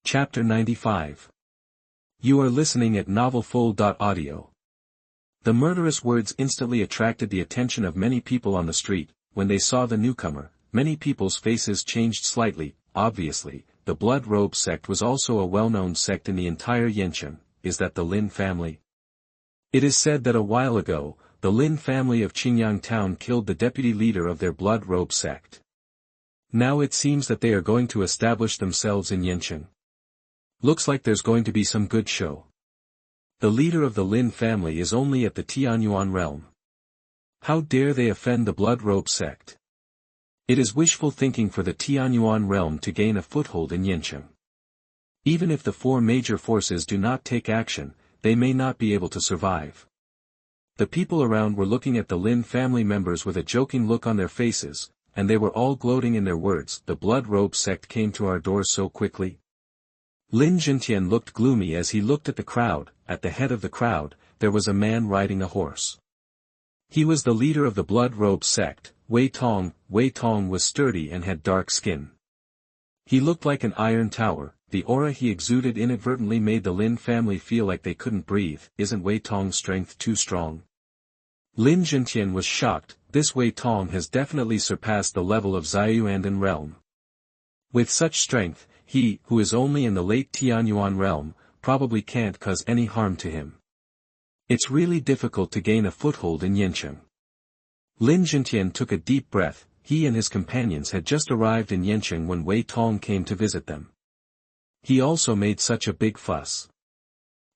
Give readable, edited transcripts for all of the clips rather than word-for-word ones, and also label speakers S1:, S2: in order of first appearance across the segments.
S1: Chapter 95. You are listening at novelfull.audio. The murderous words instantly attracted the attention of many people on the street. When they saw the newcomer, many people's faces changed slightly. Obviously, the Blood Robe sect was also a well-known sect in the entire Yancheng. Is that the Lin family? It is said that a while ago, the Lin family of Qingyang town killed the deputy leader of their Blood Robe sect. Now it seems that they are going to establish themselves in Yancheng. Looks like there's going to be some good show. The leader of the Lin family is only at the Tianyuan realm. How dare they offend the Blood Robe sect? It is wishful thinking for the Tianyuan realm to gain a foothold in Yancheng. Even if the four major forces do not take action, they may not be able to survive. The people around were looking at the Lin family members with a joking look on their faces, and they were all gloating in their words. The Blood Robe sect came to our doors so quickly. Lin Tianci looked gloomy as he looked at the crowd. At the head of the crowd, there was a man riding a horse. He was the leader of the Blood Robe sect, Wei Tong. Wei Tong was sturdy and had dark skin. He looked like an iron tower. The aura he exuded inadvertently made the Lin family feel like they couldn't breathe. Isn't Wei Tong's strength too strong? Lin Tianci was shocked. This Wei Tong has definitely surpassed the level of Xiuyuandan realm. With such strength, he, who is only in the late Tianyuan realm, probably can't cause any harm to him. It's really difficult to gain a foothold in Yancheng. Lin Tianci took a deep breath. He and his companions had just arrived in Yancheng when Wei Tong came to visit them. He also made such a big fuss.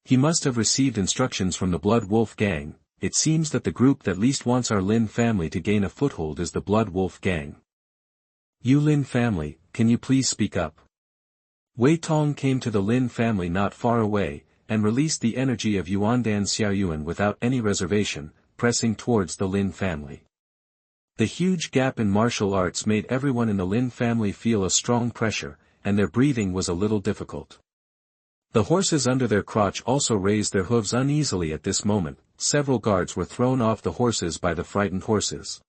S1: He must have received instructions from the Blood Wolf gang. It seems that the group that least wants our Lin family to gain a foothold is the Blood Wolf gang. You Lin family, can you please speak up? Wei Tong came to the Lin family not far away, and released the energy of Yuandan Xiaoyuan without any reservation, pressing towards the Lin family. The huge gap in martial arts made everyone in the Lin family feel a strong pressure, and their breathing was a little difficult. The horses under their crotch also raised their hooves uneasily at this moment. Several guards were thrown off the horses by the frightened horses.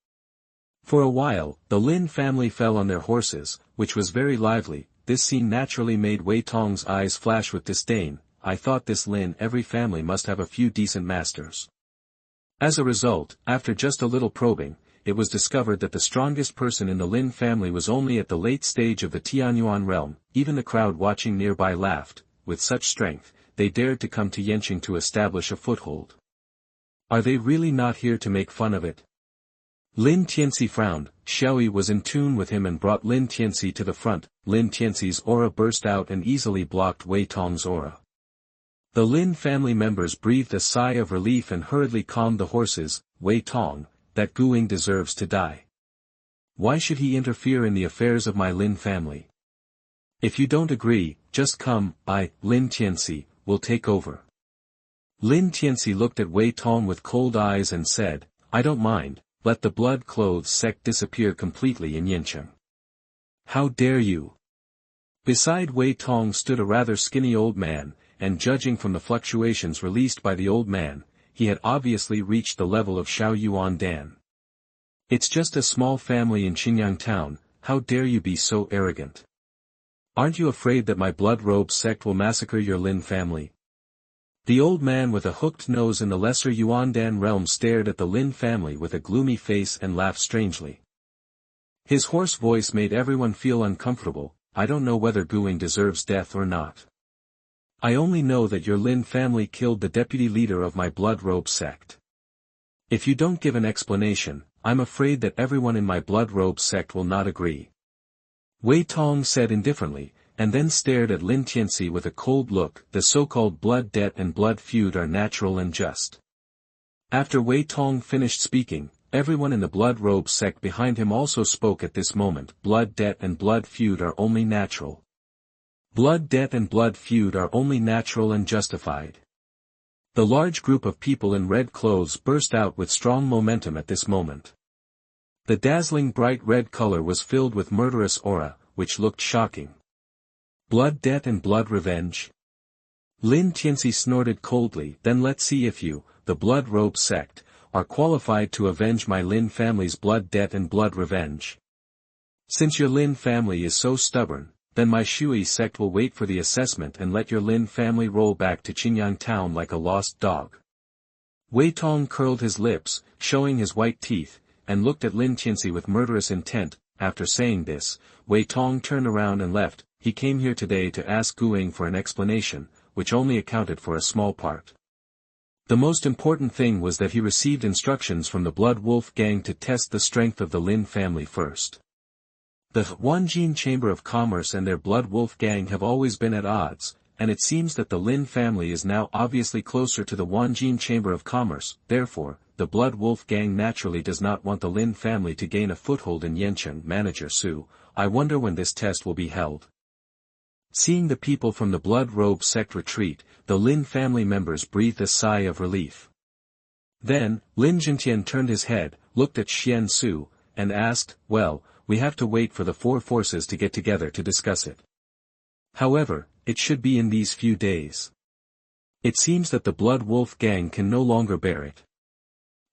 S1: For a while, the Lin family fell on their horses, which was very lively. This scene naturally made Wei Tong's eyes flash with disdain. I thought this Lin every family must have a few decent masters. As a result, after just a little probing, it was discovered that the strongest person in the Lin family was only at the late stage of the Tianyuan realm. Even the crowd watching nearby laughed. With such strength, they dared to come to Yancheng to establish a foothold. Are they really not here to make fun of it? Lin Tianci frowned. Xiaoyi was in tune with him and brought Lin Tianci to the front. Lin Tianci's aura burst out and easily blocked Wei Tong's aura. The Lin family members breathed a sigh of relief and hurriedly calmed the horses. Wei Tong, that Guing deserves to die. Why should he interfere in the affairs of my Lin family? If you don't agree, just come. I, Lin Tianci, will take over. Lin Tianci looked at Wei Tong with cold eyes and said, I don't mind. Let the Blood Clothes sect disappear completely in Yancheng. How dare you? Beside Wei Tong stood a rather skinny old man, and judging from the fluctuations released by the old man, he had obviously reached the level of Xiuyuandan. It's just a small family in Qingyang town. How dare you be so arrogant? Aren't you afraid that my Blood Robe sect will massacre your Lin family? The old man with a hooked nose in the lesser Yuandan realm stared at the Lin family with a gloomy face and laughed strangely. His hoarse voice made everyone feel uncomfortable. I don't know whether Guing deserves death or not. I only know that your Lin family killed the deputy leader of my Blood Robe sect. If you don't give an explanation, I'm afraid that everyone in my Blood Robe sect will not agree. Wei Tong said indifferently, and then stared at Lin Tianci with a cold look. The so-called blood debt and blood feud are natural and just. After Wei Tong finished speaking, everyone in the Blood Robe sect behind him also spoke at this moment. Blood debt and blood feud are only natural. Blood debt and blood feud are only natural and justified. The large group of people in red clothes burst out with strong momentum at this moment. The dazzling bright red color was filled with murderous aura, which looked shocking. Blood debt and blood revenge? Lin Tianci snorted coldly. Then let's see if you, the Blood Robe sect, are qualified to avenge my Lin family's blood debt and blood revenge. Since your Lin family is so stubborn, then my Shui sect will wait for the assessment and let your Lin family roll back to Qingyang town like a lost dog. Wei Tong curled his lips, showing his white teeth, and looked at Lin Tianci with murderous intent. After saying this, Wei Tong turned around and left. He came here today to ask Guing for an explanation, which only accounted for a small part. The most important thing was that he received instructions from the Blood Wolf gang to test the strength of the Lin family first. The Huanjin Chamber of Commerce and their Blood Wolf gang have always been at odds, and it seems that the Lin family is now obviously closer to the Huanjin Chamber of Commerce. Therefore, the Blood Wolf gang naturally does not want the Lin family to gain a foothold in Yancheng. Manager Su, I wonder when this test will be held. Seeing the people from the Blood Robe sect retreat, the Lin family members breathed a sigh of relief. Then, Lin Jintian turned his head, looked at Xian Su, and asked, well, we have to wait for the four forces to get together to discuss it. However, it should be in these few days. It seems that the Blood Wolf gang can no longer bear it.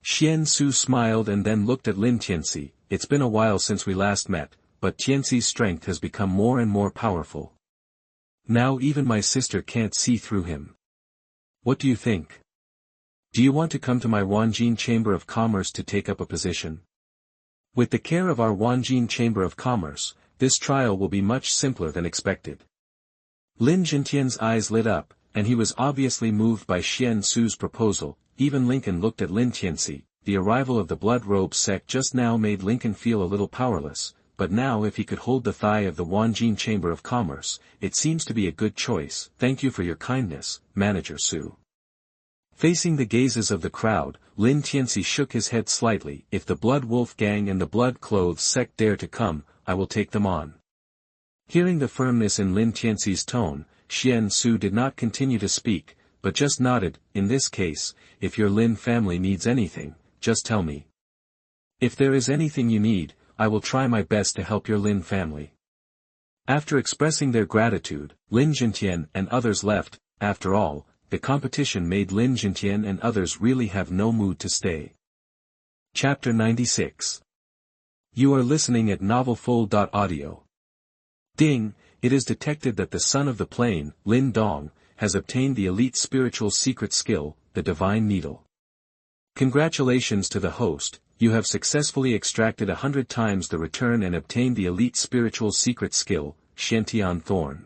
S1: Xian Su smiled and then looked at Lin Tianci. It's been a while since we last met, but Tianci's strength has become more and more powerful. Now even my sister can't see through him. What do you think? Do you want to come to my Huanjin Chamber of Commerce to take up a position? With the care of our Huanjin Chamber of Commerce, this trial will be much simpler than expected. Lin Jintian's eyes lit up, and he was obviously moved by Xian Su's proposal. Even Lincoln looked at Lin Tianci. The arrival of the Blood Robe sect just now made Lincoln feel a little powerless, but now if he could hold the thigh of the Huanjin Chamber of Commerce, it seems to be a good choice. Thank you for your kindness, Manager Su. Facing the gazes of the crowd, Lin Tianci shook his head slightly. If the Blood Wolf gang and the Blood Clothes sect dare to come, I will take them on. Hearing the firmness in Lin Tianci's tone, Xian Su did not continue to speak, but just nodded. In this case, if your Lin family needs anything, just tell me. If there is anything you need, I will try my best to help your Lin family. After expressing their gratitude, Lin Jintian and others left. After all, the competition made Lin Jintian and others really have no mood to stay. Chapter 96. You are listening at novelfull.audio. Ding, it is detected that the son of the plane, Lin Dong, has obtained the elite spiritual secret skill, the Divine Needle. Congratulations to the host, you have successfully extracted 100 times the return and obtained the elite spiritual secret skill, Xiantian Thorn.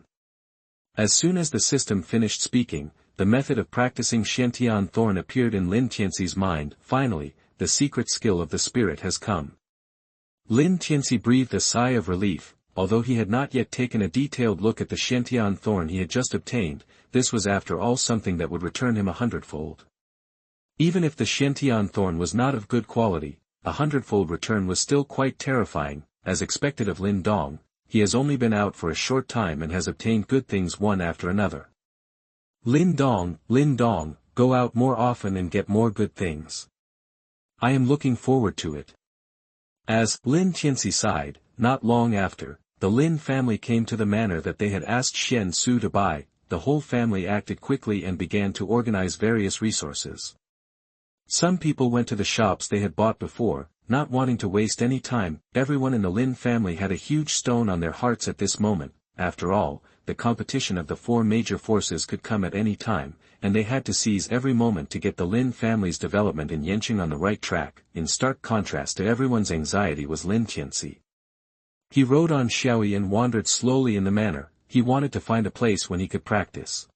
S1: As soon as the system finished speaking, the method of practicing Xiantian Thorn appeared in Lin Tianci's mind. Finally, the secret skill of the spirit has come. Lin Tianci breathed a sigh of relief. Although he had not yet taken a detailed look at the Xiantian Thorn he had just obtained, this was after all something that would return him 100-fold. Even if the Xiantian Thorn was not of good quality, 100-fold return was still quite terrifying. As expected of Lin Dong, he has only been out for a short time and has obtained good things one after another. Lin Dong, go out more often and get more good things. I am looking forward to it. As Lin Tianci sighed, not long after, the Lin family came to the manor that they had asked Xian Su to buy. The whole family acted quickly and began to organize various resources. Some people went to the shops they had bought before, not wanting to waste any time. Everyone in the Lin family had a huge stone on their hearts at this moment. After all, the competition of the four major forces could come at any time, and they had to seize every moment to get the Lin family's development in Yancheng on the right track. In stark contrast to everyone's anxiety was Lin Tianci. He rode on Xiaoyi and wandered slowly in the manor. He wanted to find a place when he could practice.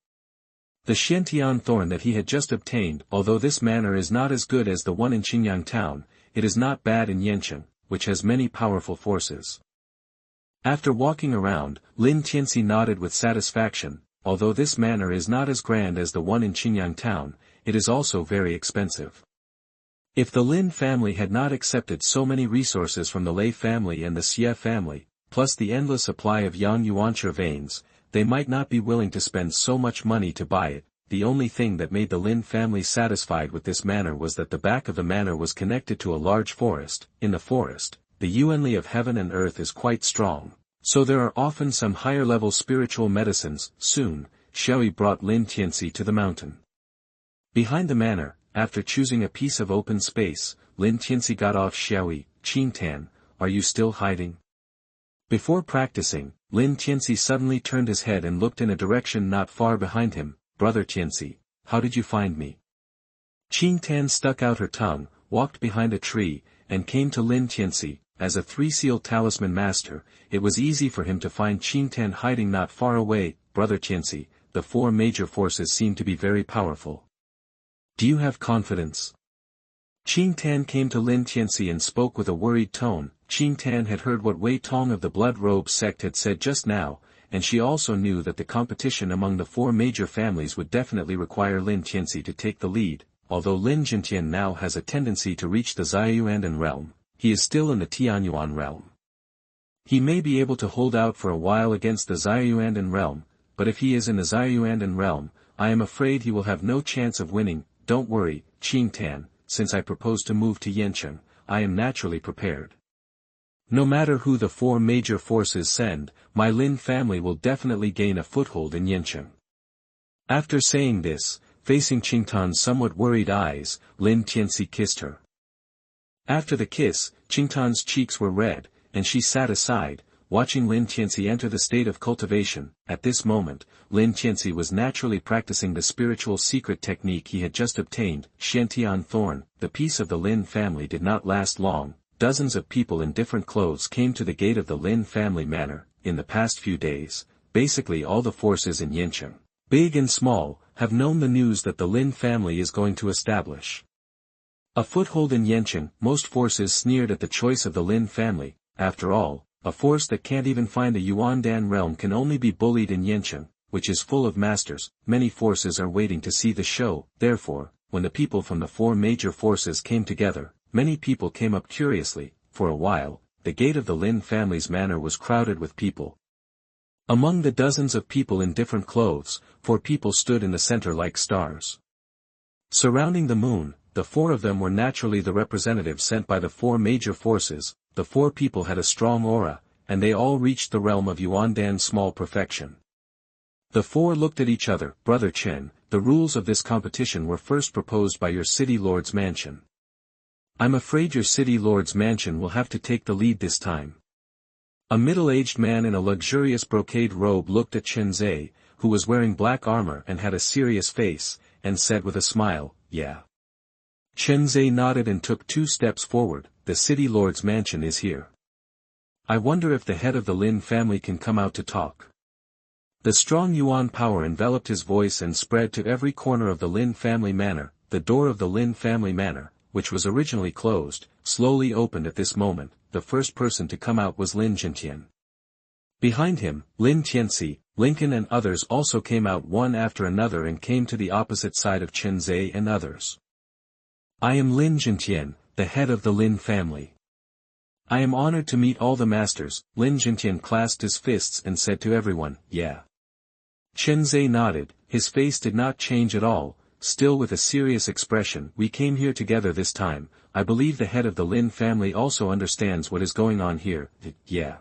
S1: The Xiantian Thorn that he had just obtained, although this manor is not as good as the one in Qingyang town, it is not bad in Yancheng, which has many powerful forces. After walking around, Lin Tianci nodded with satisfaction. Although this manor is not as grand as the one in Qingyang town, it is also very expensive. If the Lin family had not accepted so many resources from the Lei family and the Xie family, plus the endless supply of Yang Yuanche veins, they might not be willing to spend so much money to buy it. The only thing that made the Lin family satisfied with this manor was that the back of the manor was connected to a large forest. In the forest, the Yuanli of heaven and earth is quite strong, so there are often some higher-level spiritual medicines. Soon, Xiaoyi brought Lin Tianci to the mountain. Behind the manor, after choosing a piece of open space, Lin Tianci got off Xiaoyi. Qingtan, are you still hiding? Before practicing, Lin Tianci suddenly turned his head and looked in a direction not far behind him. Brother Tianci, how did you find me? Qing Tan stuck out her tongue, walked behind a tree, and came to Lin Tianci. As a three-seal talisman master, it was easy for him to find Qing Tan hiding not far away. Brother Tianci, the four major forces seem to be very powerful. Do you have confidence? Qing Tan came to Lin Tianci and spoke with a worried tone. Qing Tan had heard what Wei Tong of the Blood Robe sect had said just now, and she also knew that the competition among the four major families would definitely require Lin Tianci to take the lead. Although Lin Jintian now has a tendency to reach the Xiaoyuan realm, he is still in the Tianyuan realm. He may be able to hold out for a while against the Xiaoyuan realm, but if he is in the Xiaoyuan realm, I am afraid he will have no chance of winning. Don't worry, Qing Tan, since I propose to move to Yancheng, I am naturally prepared. No matter who the four major forces send, my Lin family will definitely gain a foothold in Yancheng. After saying this, facing Qing Tan's somewhat worried eyes, Lin Tianci kissed her. After the kiss, Qing Tan's cheeks were red, and she sat aside, watching Lin Tianci enter the state of cultivation. At this moment, Lin Tianci was naturally practicing the spiritual secret technique he had just obtained, Shantian Thorn. The peace of the Lin family did not last long. Dozens of people in different clothes came to the gate of the Lin family manor. In the past few days, basically all the forces in Yancheng, big and small, have known the news that the Lin family is going to establish a foothold in Yancheng. Most forces sneered at the choice of the Lin family. After all, a force that can't even find a Yuandan realm can only be bullied in Yancheng, which is full of masters. Many forces are waiting to see the show. Therefore, when the people from the four major forces came together, many people came up curiously. For a while, the gate of the Lin family's manor was crowded with people. Among the dozens of people in different clothes, 4 people stood in the center like stars. Surrounding the moon, the 4 of them were naturally the representatives sent by the 4 major forces. The 4 people had a strong aura, and they all reached the realm of Yuandan's small perfection. The 4 looked at each other. Brother Chen, the rules of this competition were first proposed by your city lord's mansion. I'm afraid your city lord's mansion will have to take the lead this time. A middle-aged man in a luxurious brocade robe looked at Chen Zhe, who was wearing black armor and had a serious face, and said with a smile, yeah. Chen Zhe nodded and took 2 steps forward. The city lord's mansion is here. I wonder if the head of the Lin family can come out to talk. The strong Yuan power enveloped his voice and spread to every corner of the Lin family manor. The door of the Lin family manor, which was originally closed, slowly opened at this moment. The first person to come out was Lin Jintian. Behind him, Lin Tianci, Lincoln and others also came out one after another and came to the opposite side of Chen Zhe and others. I am Lin Jintian, the head of the Lin family. I am honored to meet all the masters. Lin Jintian clasped his fists and said to everyone, yeah. Chen Zhe nodded, his face did not change at all, still with a serious expression. We came here together this time. I believe the head of the Lin family also understands what is going on here. Yeah.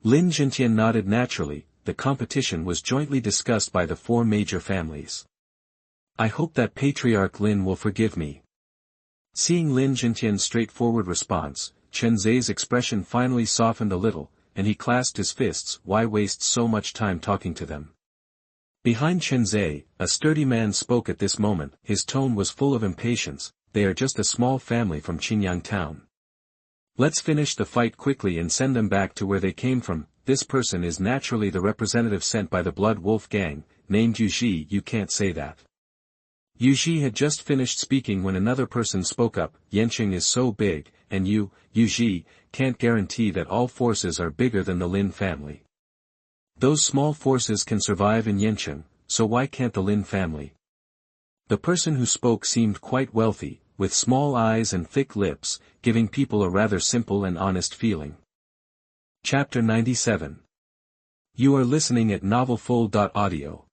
S1: Lin Jintian nodded naturally. The competition was jointly discussed by the 4 major families. I hope that Patriarch Lin will forgive me. Seeing Lin Jintian's straightforward response, Chen Zhe's expression finally softened a little, and he clasped his fists. Why waste so much time talking to them? Behind Chen Zhe, a sturdy man spoke at this moment. His tone was full of impatience. They are just a small family from Qingyang town. Let's finish the fight quickly and send them back to where they came from. This person is naturally the representative sent by the Blood Wolf gang, named Yuji. You can't say that. Yuji had just finished speaking when another person spoke up. Yancheng is so big, and you, Yuji, can't guarantee that all forces are bigger than the Lin family. Those small forces can survive in Yancheng, so why can't the Lin family? The person who spoke seemed quite wealthy, with small eyes and thick lips, giving people a rather simple and honest feeling. Chapter 97. You are listening at novelfull.audio.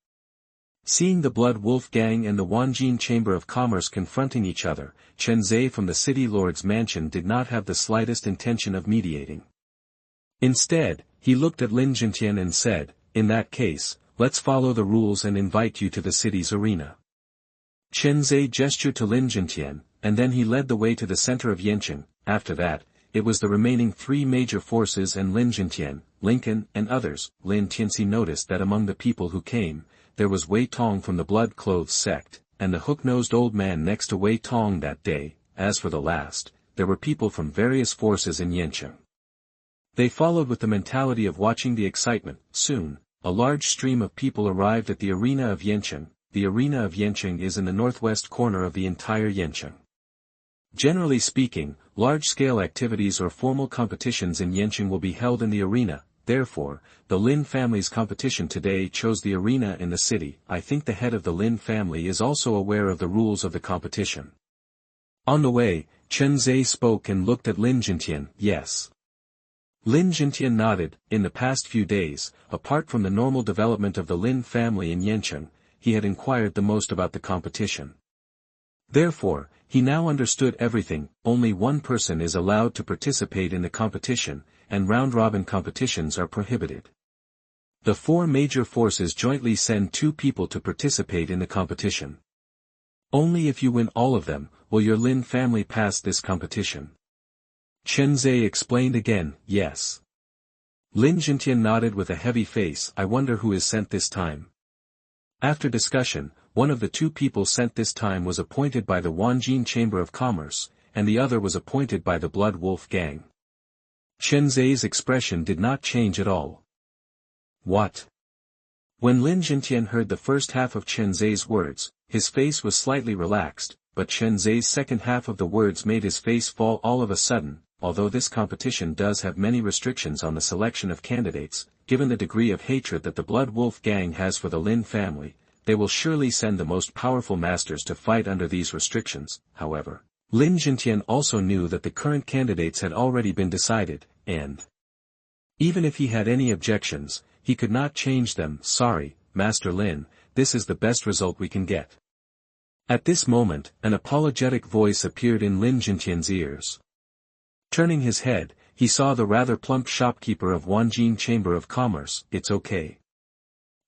S1: Seeing the Blood Wolf gang and the Wanjin Chamber of Commerce confronting each other, Chen Zhe from the city lord's mansion did not have the slightest intention of mediating. Instead, he looked at Lin Jintian and said, in that case, let's follow the rules and invite you to the city's arena. Chen Zhe gestured to Lin Jintian, and then he led the way to the center of Yancheng. After that, it was the remaining three major forces and Lin Jintian, Lincoln and others. Lin Tianci noticed that among the people who came, there was Wei Tong from the Blood Clothes sect, and the hook-nosed old man next to Wei Tong that day. As for the last, there were people from various forces in Yancheng. They followed with the mentality of watching the excitement. Soon, a large stream of people arrived at the arena of Yancheng. The arena of Yancheng is in the northwest corner of the entire Yancheng. Generally speaking, large-scale activities or formal competitions in Yancheng will be held in the arena. Therefore, the Lin family's competition today chose the arena in the city. I think the head of the Lin family is also aware of the rules of the competition. On the way, Chen Zhe spoke and looked at Lin Jintian. Yes. Lin Jintian nodded. In the past few days, apart from the normal development of the Lin family in Yancheng, he had inquired the most about the competition. Therefore, he now understood everything. Only one person is allowed to participate in the competition, and round-robin competitions are prohibited. The four major forces jointly send 2 people to participate in the competition. Only if you win all of them, will your Lin family pass this competition. Chen Zhe explained again. Yes. Lin Jintian nodded with a heavy face. I wonder who is sent this time. After discussion, one of the 2 people sent this time was appointed by the Wanjin Chamber of Commerce, and the other was appointed by the Blood Wolf Gang. Chen Zhe's expression did not change at all. What? When Lin Jintian heard the first half of Chen Zhe's words, his face was slightly relaxed, but Chen Zhe's second half of the words made his face fall all of a sudden. Although this competition does have many restrictions on the selection of candidates, given the degree of hatred that the Blood Wolf Gang has for the Lin family, they will surely send the most powerful masters to fight under these restrictions. However, Lin Jintian also knew that the current candidates had already been decided, and even if he had any objections, he could not change them. Sorry, Master Lin, this is the best result we can get. At this moment, an apologetic voice appeared in Lin Jintian's ears. Turning his head, he saw the rather plump shopkeeper of Wanjin Chamber of Commerce. It's okay.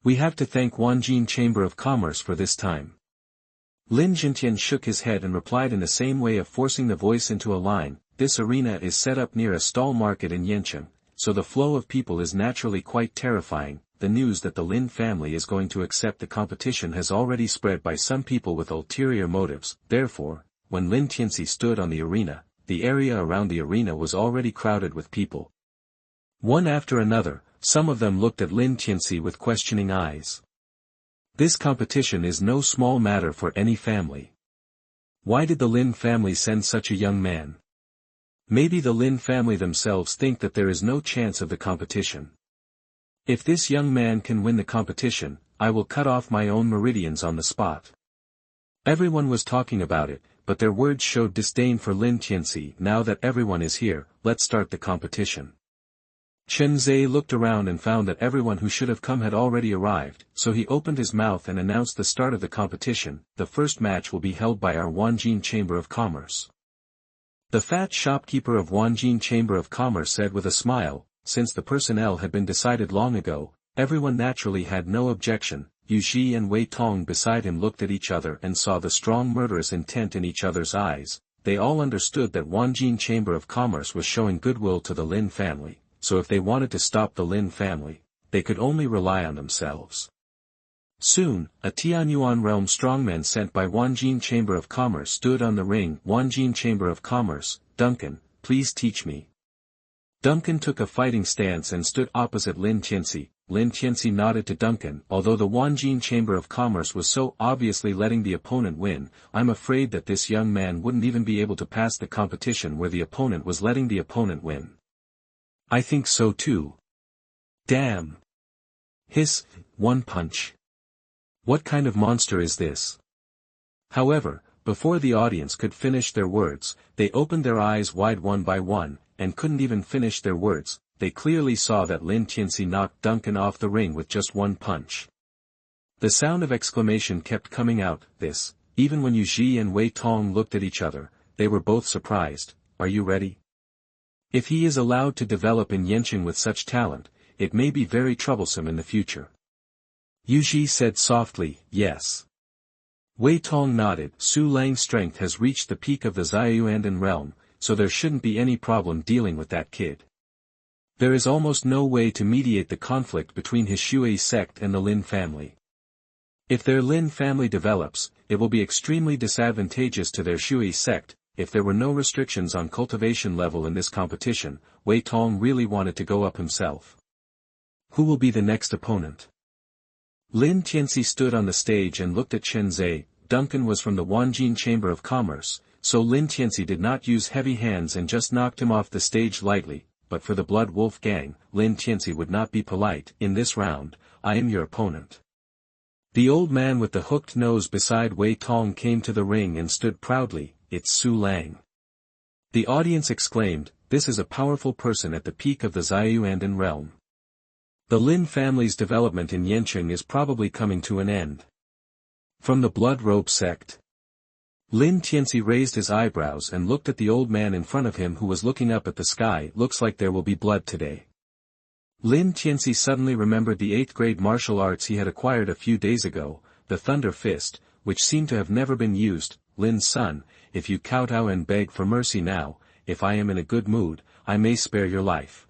S1: We have to thank Wanjin Chamber of Commerce for this time. Lin Jintian shook his head and replied in the same way of forcing the voice into a line. This arena is set up near a stall market in Yancheng, so the flow of people is naturally quite terrifying. The news that the Lin family is going to accept the competition has already spread by some people with ulterior motives. Therefore, when Lin Tianci stood on the arena, the area around the arena was already crowded with people. One after another, some of them looked at Lin Tianci with questioning eyes. This competition is no small matter for any family. Why did the Lin family send such a young man? Maybe the Lin family themselves think that there is no chance of the competition. If this young man can win the competition, I will cut off my own meridians on the spot. Everyone was talking about it, but their words showed disdain for Lin Tianci. Now that everyone is here, let's start the competition. Chen Zhe looked around and found that everyone who should have come had already arrived, so he opened his mouth and announced the start of the competition. The first match will be held by our Wanjin Chamber of Commerce. The fat shopkeeper of Wanjin Chamber of Commerce said with a smile. Since the personnel had been decided long ago, everyone naturally had no objection. Yu Ji and Wei Tong beside him looked at each other and saw the strong murderous intent in each other's eyes. They all understood that Wanjin Chamber of Commerce was showing goodwill to the Lin family, so if they wanted to stop the Lin family, they could only rely on themselves. Soon, a Tianyuan realm strongman sent by Wanjin Chamber of Commerce stood on the ring. Wanjin Chamber of Commerce, Duncan, please teach me. Duncan took a fighting stance and stood opposite Lin Tianci. Lin Tianci nodded to Duncan. Although the Wanjin Chamber of Commerce was so obviously letting the opponent win, I'm afraid that this young man wouldn't even be able to pass the competition where the opponent was letting the opponent win. I think so too. Damn. Hiss, one punch. What kind of monster is this? However, before the audience could finish their words, they opened their eyes wide one by one, and couldn't even finish their words. They clearly saw that Lin Tianci knocked Duncan off the ring with just one punch. The sound of exclamation kept coming out. This, even when Yu Ji and Wei Tong looked at each other, they were both surprised. Are you ready? If he is allowed to develop in Yancheng with such talent, it may be very troublesome in the future. Yu Ji said softly, yes. Wei Tong nodded. Su Lang's strength has reached the peak of the Xiuyuandan realm, so there shouldn't be any problem dealing with that kid. There is almost no way to mediate the conflict between his Shui sect and the Lin family. If their Lin family develops, it will be extremely disadvantageous to their Shui sect. If there were no restrictions on cultivation level in this competition, Wei Tong really wanted to go up himself. Who will be the next opponent? Lin Tianci stood on the stage and looked at Chen Zhe. Duncan was from the Wanjin Chamber of Commerce, so Lin Tianci did not use heavy hands and just knocked him off the stage lightly, but for the Blood Wolf gang, Lin Tianci would not be polite. In this round, I am your opponent. The old man with the hooked nose beside Wei Tong came to the ring and stood proudly. It's Su Lang. The audience exclaimed, this is a powerful person at the peak of the Xiaoyuan realm. The Lin family's development in Yancheng is probably coming to an end. From the Blood Robe sect. Lin Tianci raised his eyebrows and looked at the old man in front of him who was looking up at the sky. Looks like there will be blood today. Lin Tianci suddenly remembered the 8th grade martial arts he had acquired a few days ago, the Thunder Fist, which seemed to have never been used. Lin's son, if you kowtow and beg for mercy now, if I am in a good mood, I may spare your life.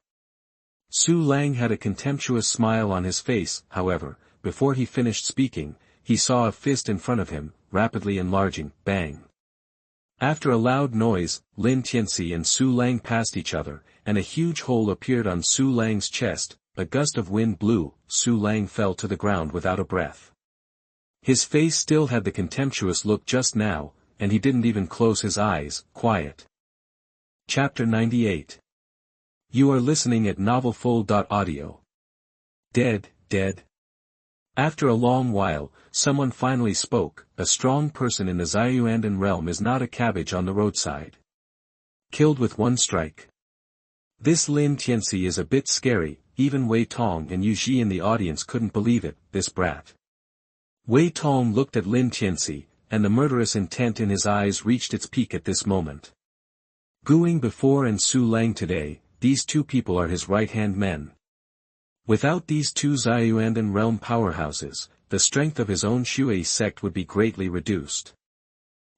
S1: Su Lang had a contemptuous smile on his face. However, before he finished speaking, he saw a fist in front of him, rapidly enlarging. Bang! After a loud noise, Lin Tianci and Su Lang passed each other, and a huge hole appeared on Su Lang's chest. A gust of wind blew. Su Lang fell to the ground without a breath. His face still had the contemptuous look just now, and he didn't even close his eyes. Quiet. Chapter 98. You are listening at novelfull.audio. Dead. After a long while, someone finally spoke. A strong person in the Xiaoyuan realm is not a cabbage on the roadside. Killed with one strike. This Lin Tianci is a bit scary. Even Wei Tong and Yu Ji in the audience couldn't believe it. This brat. Wei Tong looked at Lin Tianci, and the murderous intent in his eyes reached its peak at this moment. Guing before and Su Lang today, these two people are his right-hand men. Without these two Xiaoyuan realm powerhouses, the strength of his own Shui sect would be greatly reduced.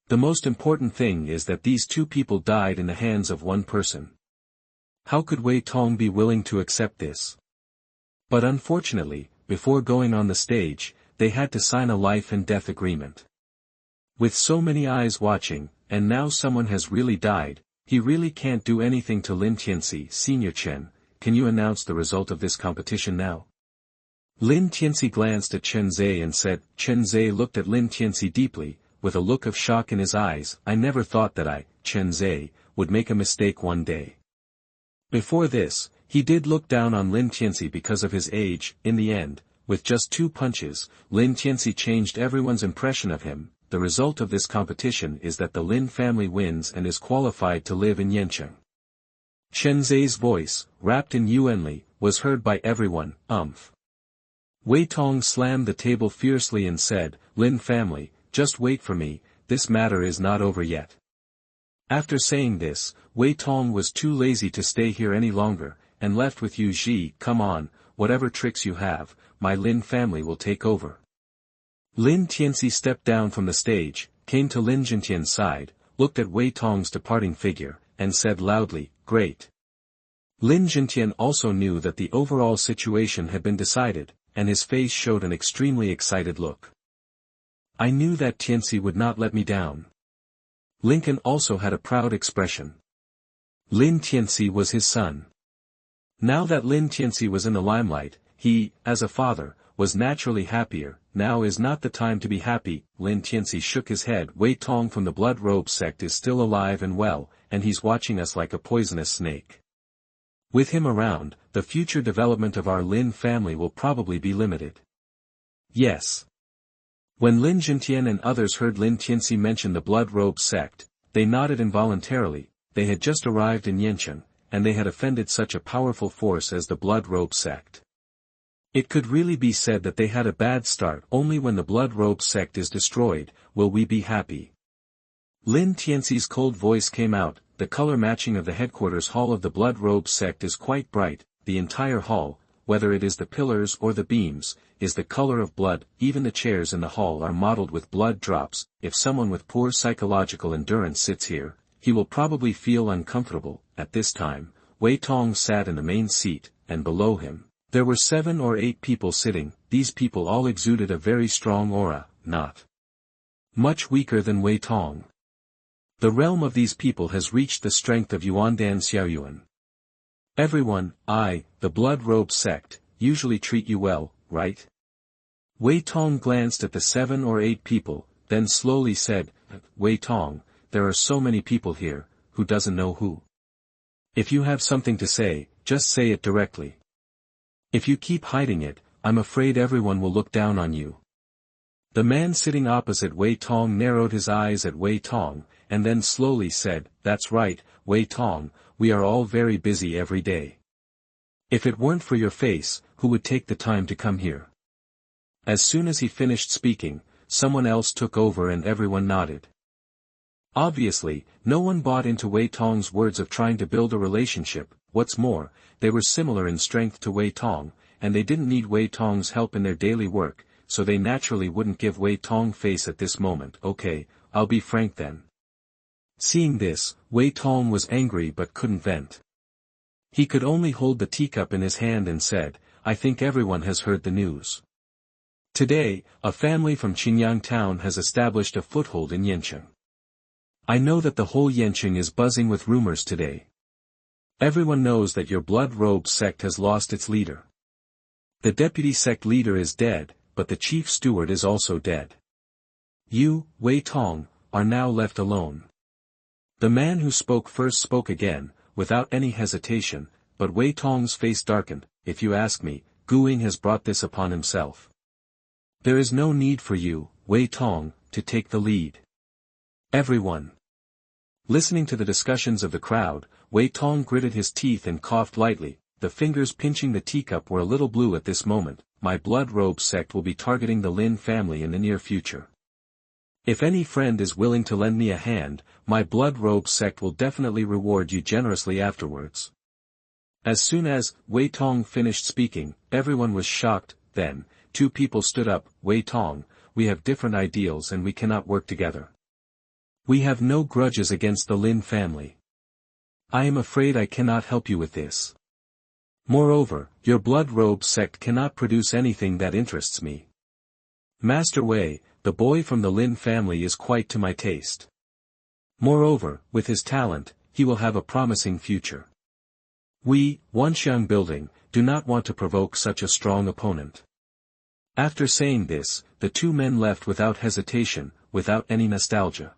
S1: The most important thing is that these two people died in the hands of one person. How could Wei Tong be willing to accept this? But unfortunately, before going on the stage, they had to sign a life and death agreement. With so many eyes watching, and now someone has really died, he really can't do anything to Lin Tianci. Senior Chen, can you announce the result of this competition now? Lin Tianci glanced at Chen Zhe and said. Chen Zhe looked at Lin Tianci deeply, with a look of shock in his eyes. I never thought that I, Chen Zhe, would make a mistake one day. Before this, he did look down on Lin Tianci because of his age. In the end, with just 2 punches, Lin Tianci changed everyone's impression of him. The result of this competition is that the Lin family wins and is qualified to live in Yancheng. Chen Zhe's voice, wrapped in Yuanli, was heard by everyone. Wei Tong slammed the table fiercely and said, Lin family, just wait for me, this matter is not over yet. After saying this, Wei Tong was too lazy to stay here any longer, and left with Yu Ji. Come on, whatever tricks you have, my Lin family will take over. Lin Tianci stepped down from the stage, came to Lin Jintian's side, looked at Wei Tong's departing figure, and said loudly, Great. Lin Jintian also knew that the overall situation had been decided, and his face showed an extremely excited look. I knew that Tianci would not let me down. Lincoln also had a proud expression. Lin Tianci was his son. Now that Lin Tianci was in the limelight, he, as a father, was naturally happier. Now is not the time to be happy. Lin Tianci shook his head. Wei Tong from the Blood Robe sect is still alive and well, and he's watching us like a poisonous snake. With him around, the future development of our Lin family will probably be limited. Yes. When Lin Jintian and others heard Lin Tianci mention the Blood Robe sect, they nodded involuntarily. They had just arrived in Yancheng, and they had offended such a powerful force as the Blood Robe sect. It could really be said that they had a bad start. Only when the Blood Robe sect is destroyed, will we be happy. Lin Tianci's cold voice came out. The color matching of the headquarters hall of the Blood Robe sect is quite bright. The entire hall, whether it is the pillars or the beams, is the color of blood. Even the chairs in the hall are modeled with blood drops. If someone with poor psychological endurance sits here, he will probably feel uncomfortable. At this time, Wei Tong sat in the main seat, and below him, there were 7 or 8 people sitting. These people all exuded a very strong aura, not much weaker than Wei Tong. The realm of these people has reached the strength of Yuandan Xiaoyuan. Everyone, the blood robe sect, usually treat you well, right? Wei Tong glanced at the 7 or 8 people, then slowly said, Wei Tong, there are so many people here, who doesn't know who? If you have something to say, just say it directly. If you keep hiding it, I'm afraid everyone will look down on you. The man sitting opposite Wei Tong narrowed his eyes at Wei Tong, and then slowly said, That's right, Wei Tong, we are all very busy every day. If it weren't for your face, who would take the time to come here? As soon as he finished speaking, someone else took over and everyone nodded. Obviously, no one bought into Wei Tong's words of trying to build a relationship. What's more, they were similar in strength to Wei Tong, and they didn't need Wei Tong's help in their daily work, so they naturally wouldn't give Wei Tong face at this moment. Okay, I'll be frank then. Seeing this, Wei Tong was angry but couldn't vent. He could only hold the teacup in his hand and said, I think everyone has heard the news. Today, a family from Qingyang town has established a foothold in Yanqing. I know that the whole Yanqing is buzzing with rumors today. Everyone knows that your blood robe sect has lost its leader. The deputy sect leader is dead, but the chief steward is also dead. You, Wei Tong, are now left alone. The man who spoke first spoke again, without any hesitation, but Wei Tong's face darkened. If you ask me, Guing has brought this upon himself. There is no need for you, Wei Tong, to take the lead. Everyone. Listening to the discussions of the crowd, Wei Tong gritted his teeth and coughed lightly. The fingers pinching the teacup were a little blue at this moment. My blood robe sect will be targeting the Lin family in the near future. If any friend is willing to lend me a hand, my blood robe sect will definitely reward you generously afterwards. As soon as Wei Tong finished speaking, everyone was shocked. Then, 2 people stood up. Wei Tong, we have different ideals and we cannot work together. We have no grudges against the Lin family. I am afraid I cannot help you with this. Moreover, your blood robe sect cannot produce anything that interests me. Master Wei, the boy from the Lin family is quite to my taste. Moreover, with his talent, he will have a promising future. We, Wanxiang Building, do not want to provoke such a strong opponent. After saying this, the 2 men left without hesitation, without any nostalgia.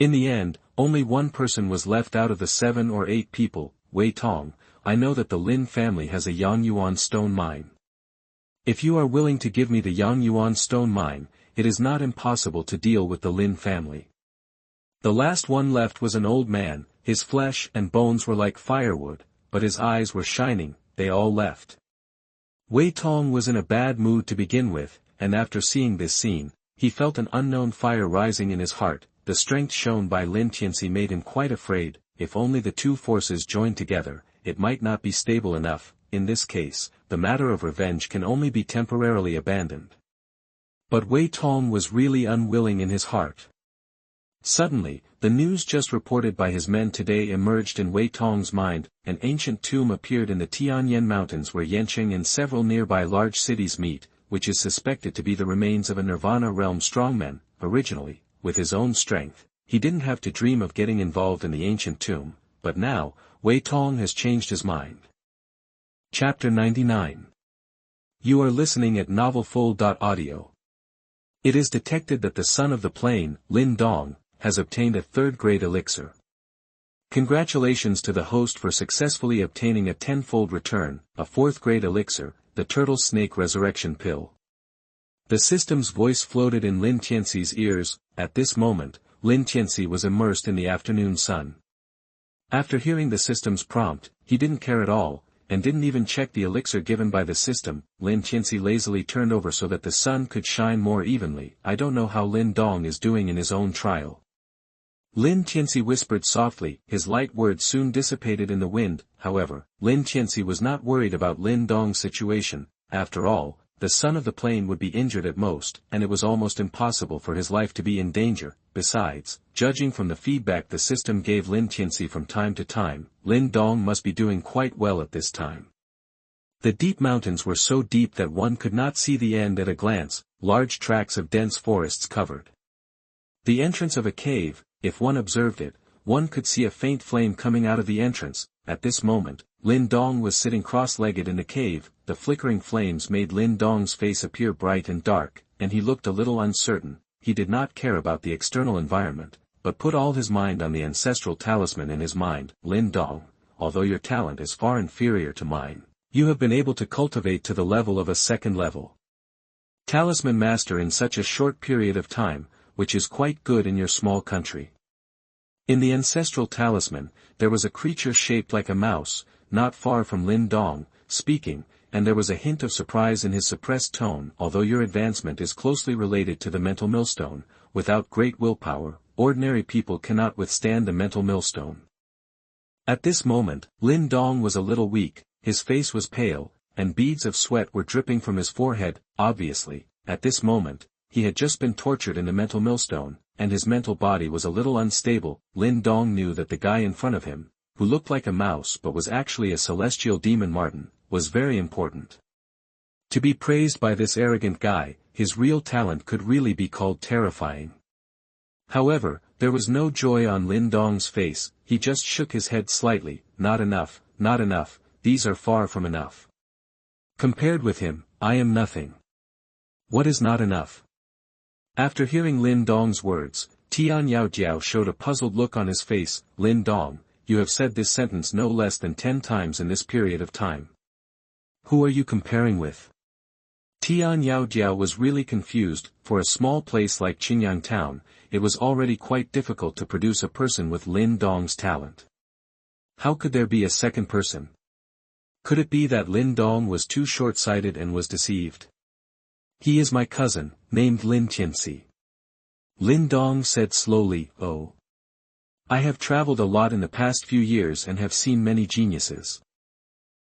S1: In the end, only one person was left out of the 7 or 8 people. Wei Tong, I know that the Lin family has a Yangyuan stone mine. If you are willing to give me the Yangyuan stone mine, it is not impossible to deal with the Lin family. The last one left was an old man. His flesh and bones were like firewood, but his eyes were shining. They all left. Wei Tong was in a bad mood to begin with, and after seeing this scene, he felt an unknown fire rising in his heart. The strength shown by Lin Tianci made him quite afraid. If only the 2 forces joined together, it might not be stable enough. In this case, the matter of revenge can only be temporarily abandoned. But Wei Tong was really unwilling in his heart. Suddenly, the news just reported by his men today emerged in Wei Tong's mind. An ancient tomb appeared in the Tianyan Mountains where Yanqing and several nearby large cities meet, which is suspected to be the remains of a Nirvana realm strongman. Originally, with his own strength, he didn't have to dream of getting involved in the ancient tomb, but now, Wei Tong has changed his mind. Chapter 99. You are listening at novelfull.audio. It is detected that the son of the plane, Lin Dong, has obtained a 3rd-grade elixir. Congratulations to the host for successfully obtaining a 10-fold return, a 4th-grade elixir, the turtle snake resurrection pill. The system's voice floated in Lin Tianci's ears. At this moment, Lin Tianci was immersed in the afternoon sun. After hearing the system's prompt, he didn't care at all, and didn't even check the elixir given by the system. Lin Tianci lazily turned over so that the sun could shine more evenly. I don't know how Lin Dong is doing in his own trial. Lin Tianci whispered softly. His light words soon dissipated in the wind. However, Lin Tianci was not worried about Lin Dong's situation. After all, the son of the plane would be injured at most, and it was almost impossible for his life to be in danger. Besides, judging from the feedback the system gave Lin Tianci from time to time, Lin Dong must be doing quite well at this time. The deep mountains were so deep that one could not see the end at a glance, large tracts of dense forests covered the entrance of a cave. If one observed it, one could see a faint flame coming out of the entrance. At this moment, Lin Dong was sitting cross-legged in the cave. The flickering flames made Lin Dong's face appear bright and dark, and he looked a little uncertain. He did not care about the external environment, but put all his mind on the ancestral talisman in his mind. Lin Dong, although your talent is far inferior to mine, you have been able to cultivate to the level of a second level talisman master in such a short period of time, which is quite good in your small country. In the ancestral talisman, there was a creature shaped like a mouse, not far from Lin Dong, speaking, and there was a hint of surprise in his suppressed tone. Although your advancement is closely related to the mental millstone, without great willpower, ordinary people cannot withstand the mental millstone. At this moment, Lin Dong was a little weak, his face was pale, and beads of sweat were dripping from his forehead. Obviously, at this moment, he had just been tortured in the mental millstone, and his mental body was a little unstable. Lin Dong knew that the guy in front of him, who looked like a mouse but was actually a celestial demon Martin, was very important. To be praised by this arrogant guy, his real talent could really be called terrifying. However, there was no joy on Lin Dong's face. He just shook his head slightly. Not enough, not enough, these are far from enough. Compared with him, I am nothing. What is not enough? After hearing Lin Dong's words, Tian Yaojiao showed a puzzled look on his face. Lin Dong, you have said this sentence no less than 10 times in this period of time. Who are you comparing with? Tian Yaojiao was really confused. For a small place like Qingyang town, it was already quite difficult to produce a person with Lin Dong's talent. How could there be a second person? Could it be that Lin Dong was too short-sighted and was deceived? He is my cousin, named Lin Tianci. Lin Dong said slowly. Oh. I have traveled a lot in the past few years and have seen many geniuses.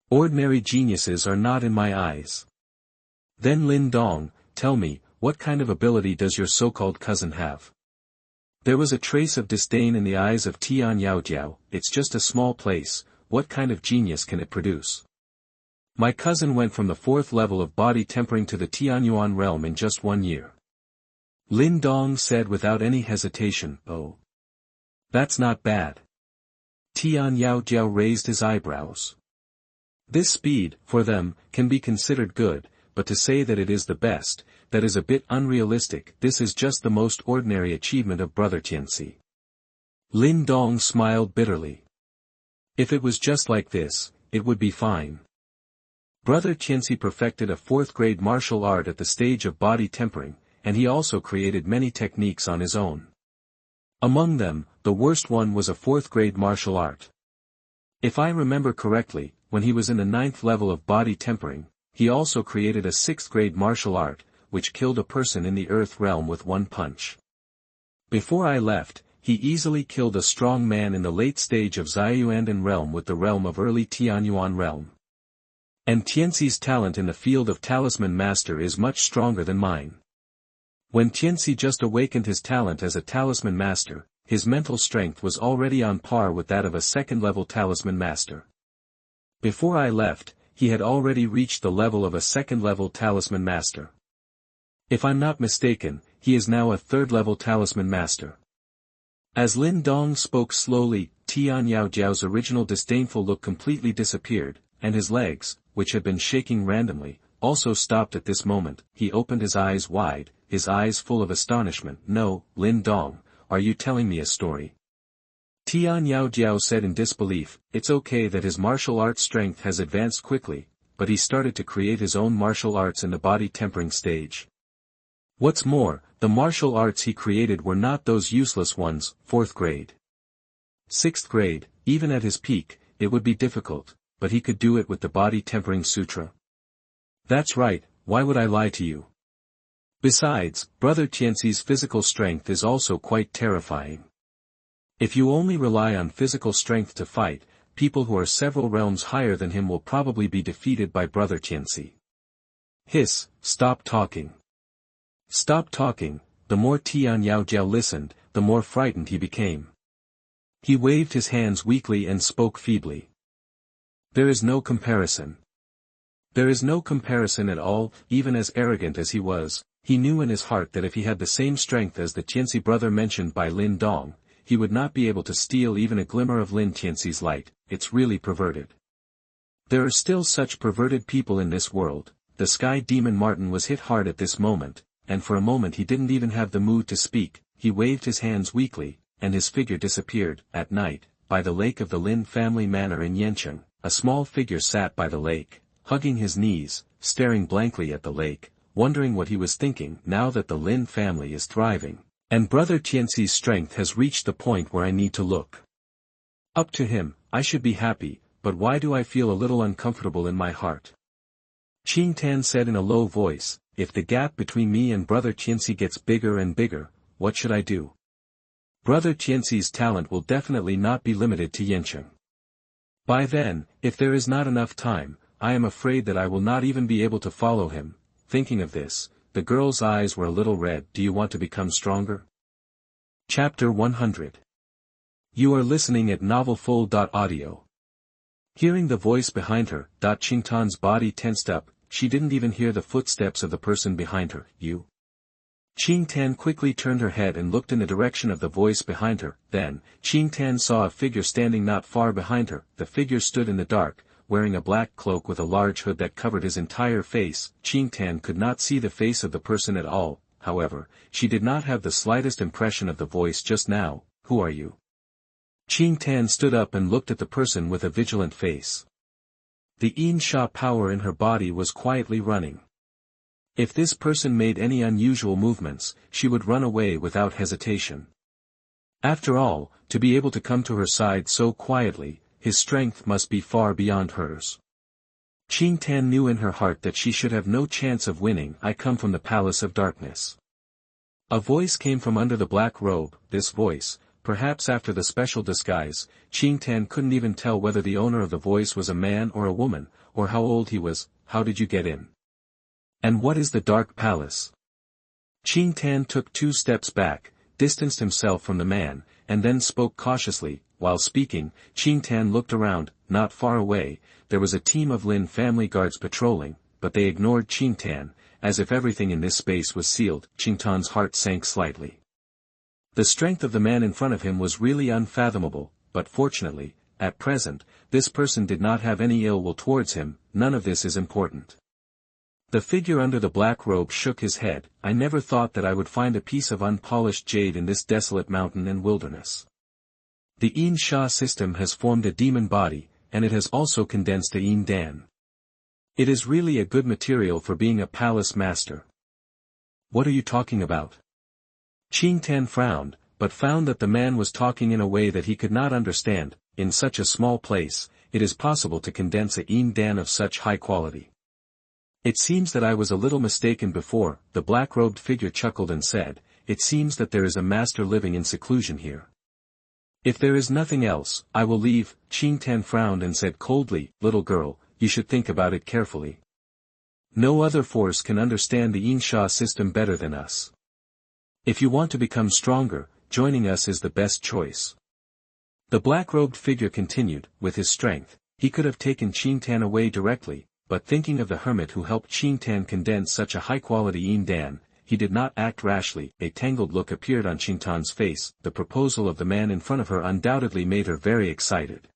S1: Ordinary geniuses are not in my eyes. Then Lin Dong, tell me, what kind of ability does your so-called cousin have? There was a trace of disdain in the eyes of Tian Yaojiao. It's just a small place, what kind of genius can it produce? My cousin went from the 4th level of body tempering to the Tianyuan realm in just 1 year. Lin Dong said without any hesitation. Oh. That's not bad. Tian Yaojiao raised his eyebrows. This speed, for them, can be considered good, but to say that it is the best, that is a bit unrealistic. This is just the most ordinary achievement of Brother Tianci. Lin Dong smiled bitterly. If it was just like this, it would be fine. Brother Tianci perfected a 4th-grade martial art at the stage of body tempering, and he also created many techniques on his own. Among them, the worst one was a 4th-grade martial art. If I remember correctly, when he was in the 9th level of body tempering, he also created a 6th-grade martial art, which killed a person in the earth realm with 1 punch. Before I left, he easily killed a strong man in the late stage of Xiayuandan realm with the realm of early Tianyuan realm. And Tianci's talent in the field of talisman master is much stronger than mine. When Tianci just awakened his talent as a talisman master, his mental strength was already on par with that of a 2nd-level talisman master. Before I left, he had already reached the level of a 2nd-level talisman master. If I'm not mistaken, he is now a 3rd-level talisman master. As Lin Dong spoke slowly, Tian Yaojiao's original disdainful look completely disappeared, and his legs, which had been shaking randomly, also stopped at this moment. He opened his eyes wide, his eyes full of astonishment. No, Lin Dong, are you telling me a story? Tian Yaojiao said in disbelief. It's okay that his martial arts strength has advanced quickly, but he started to create his own martial arts in the body tempering stage. What's more, the martial arts he created were not those useless ones. 4th grade. 6th grade, even at his peak, it would be difficult, but he could do it with the body tempering sutra. That's right, why would I lie to you? Besides, Brother Tianci's physical strength is also quite terrifying. If you only rely on physical strength to fight, people who are several realms higher than him will probably be defeated by Brother Tianci. Hiss, stop talking. Stop talking. The more Tian Yaojiao listened, the more frightened he became. He waved his hands weakly and spoke feebly. There is no comparison. There is no comparison at all. Even as arrogant as he was, he knew in his heart that if he had the same strength as the Tianci brother mentioned by Lin Dong, he would not be able to steal even a glimmer of Lin Tianci's light. It's really perverted. There are still such perverted people in this world. The sky demon Martin was hit hard at this moment, and for a moment he didn't even have the mood to speak. He waved his hands weakly, and his figure disappeared. At night, by the lake of the Lin family manor in Yancheng, a small figure sat by the lake, hugging his knees, staring blankly at the lake, wondering what he was thinking. Now that the Lin family is thriving, and brother Tianci's strength has reached the point where I need to look up to him, I should be happy, but why do I feel a little uncomfortable in my heart? Qing Tan said in a low voice, if the gap between me and brother Tianci gets bigger and bigger, what should I do? Brother Tianci's talent will definitely not be limited to Yancheng. By then, if there is not enough time, I am afraid that I will not even be able to follow him. Thinking of this, the girl's eyes were a little red. Do you want to become stronger? Chapter 100. You are listening at novelfull.audio. Hearing the voice behind her, Qingtan's body tensed up. She didn't even hear the footsteps of the person behind her. You? Qing Tan quickly turned her head and looked in the direction of the voice behind her. Then, Qing Tan saw a figure standing not far behind her. The figure stood in the dark, wearing a black cloak with a large hood that covered his entire face. Qing Tan could not see the face of the person at all. However, she did not have the slightest impression of the voice just now. Who are you? Qing Tan stood up and looked at the person with a vigilant face. The Yin Sha power in her body was quietly running. If this person made any unusual movements, she would run away without hesitation. After all, to be able to come to her side so quietly, his strength must be far beyond hers. Qing Tan knew in her heart that she should have no chance of winning. I come from the Palace of Darkness. A voice came from under the black robe. This voice, perhaps after the special disguise, Qing Tan couldn't even tell whether the owner of the voice was a man or a woman, or how old he was. How did you get in? And what is the Dark Palace? Qing Tan took 2 steps back, distanced himself from the man, and then spoke cautiously. While speaking, Qing Tan looked around. Not far away, there was a team of Lin family guards patrolling, but they ignored Qing Tan, as if everything in this space was sealed. Qing Tan's heart sank slightly. The strength of the man in front of him was really unfathomable, but fortunately, at present, this person did not have any ill will towards him. None of this is important. The figure under the black robe shook his head. I never thought that I would find a piece of unpolished jade in this desolate mountain and wilderness. The Yin Sha system has formed a demon body, and it has also condensed a Yin Dan. It is really a good material for being a palace master. What are you talking about? Qing Tan frowned, but found that the man was talking in a way that he could not understand. In such a small place, it is possible to condense a Yin Dan of such high quality. It seems that I was a little mistaken before. The black-robed figure chuckled and said, it seems that there is a master living in seclusion here. If there is nothing else, I will leave. Qing Tan frowned and said coldly, little girl, you should think about it carefully. No other force can understand the Yin Sha system better than us. If you want to become stronger, joining us is the best choice. The black-robed figure continued. With his strength, he could have taken Qing Tan away directly, but thinking of the hermit who helped Qing Tan condense such a high-quality Yin Dan, he did not act rashly. A tangled look appeared on Qing Tan's face. The proposal of the man in front of her undoubtedly made her very excited.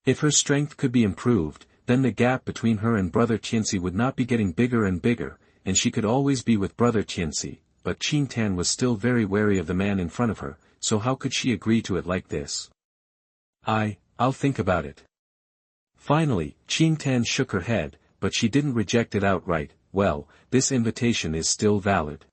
S1: If her strength could be improved, then the gap between her and brother Tianci would not be getting bigger and bigger, and she could always be with brother Tianci. But Qing Tan was still very wary of the man in front of her, so how could she agree to it like this? I'll think about it. Finally, Qing Tan shook her head, but she didn't reject it outright. Well, this invitation is still valid.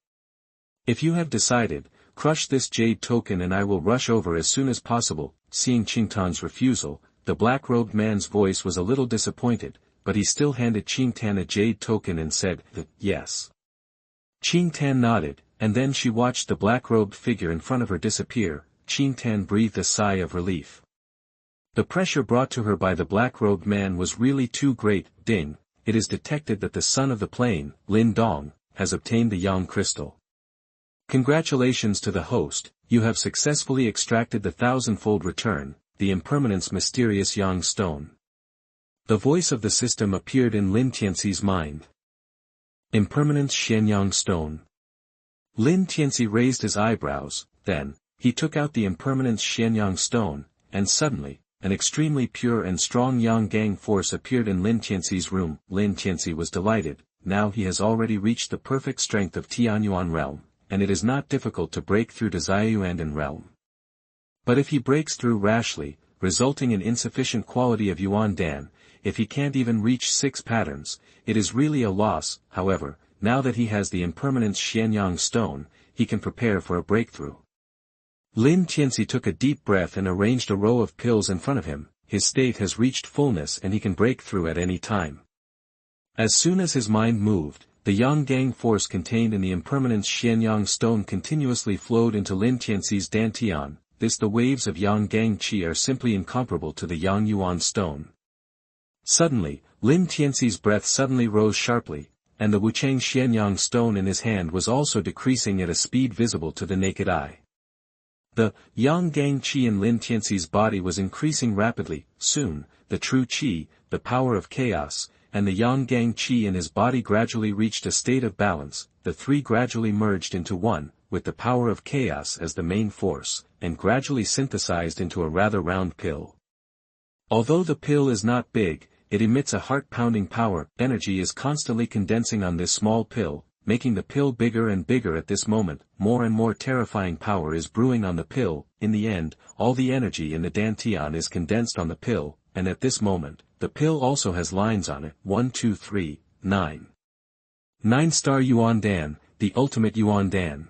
S1: If you have decided, crush this jade token and I will rush over as soon as possible. Seeing Qing Tan's refusal, the black-robed man's voice was a little disappointed, but he still handed Qing Tan a jade token and said, yes. Qing Tan nodded, and then she watched the black-robed figure in front of her disappear. Qing Tan breathed a sigh of relief. The pressure brought to her by the black-robed man was really too great. Ding! it is detected that the son of the plane, Lin Dong, has obtained the Yang crystal. Congratulations to the host, you have successfully extracted the thousandfold return, the impermanence mysterious Yang stone. The voice of the system appeared in Lin Tianci's mind. Impermanence Xianyang stone. Lin Tianci raised his eyebrows, then, he took out the impermanence Xianyang stone, and suddenly, an extremely pure and strong Yang Gang force appeared in Lin Tianci's room. Lin Tianci was delighted, now he has already reached the perfect strength of Tianyuan realm, and it is not difficult to break through to Xianyuan realm. But if he breaks through rashly, resulting in insufficient quality of Yuan Dan, if he can't even reach 6 patterns, it is really a loss. However, now that he has the impermanence Xianyang stone, he can prepare for a breakthrough. Lin Tianci took a deep breath and arranged a row of pills in front of him. His state has reached fullness and he can break through at any time. As soon as his mind moved, the Yang Gang force contained in the impermanence Xianyang stone continuously flowed into Lin Tianci's Dantian. The waves of Yang Gang Qi are simply incomparable to the Yang Yuan stone. Suddenly, Lin Tianci's breath suddenly rose sharply, and the Wuchang Xianyang stone in his hand was also decreasing at a speed visible to the naked eye. The Yang Gang Qi in Lin Tianci's body was increasing rapidly. Soon, the true Qi, the power of chaos, and the Yang Gang Qi in his body gradually reached a state of balance. The three gradually merged into one, with the power of chaos as the main force, and gradually synthesized into a rather round pill. Although the pill is not big, it emits a heart-pounding power. Energy is constantly condensing on this small pill, making the pill bigger and bigger at this moment. More and more terrifying power is brewing on the pill. In the end, all the energy in the Dantian is condensed on the pill, and at this moment, the pill also has lines on it. 1 2 3, 9. 9-star Yuan Dan, the ultimate Yuan Dan.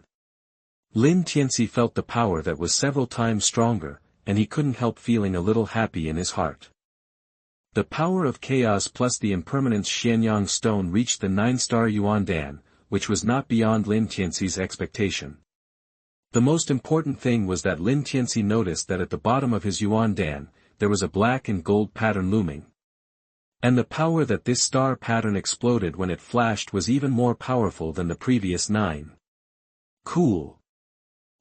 S1: Lin Tianci felt the power that was several times stronger, and he couldn't help feeling a little happy in his heart. The power of chaos plus the impermanence Xianyang stone reached the 9-star Yuan Dan, which was not beyond Lin Tianci's expectation. The most important thing was that Lin Tianci noticed that at the bottom of his Yuan Dan, there was a black and gold pattern looming. And the power that this star pattern exploded when it flashed was even more powerful than the previous 9. Cool.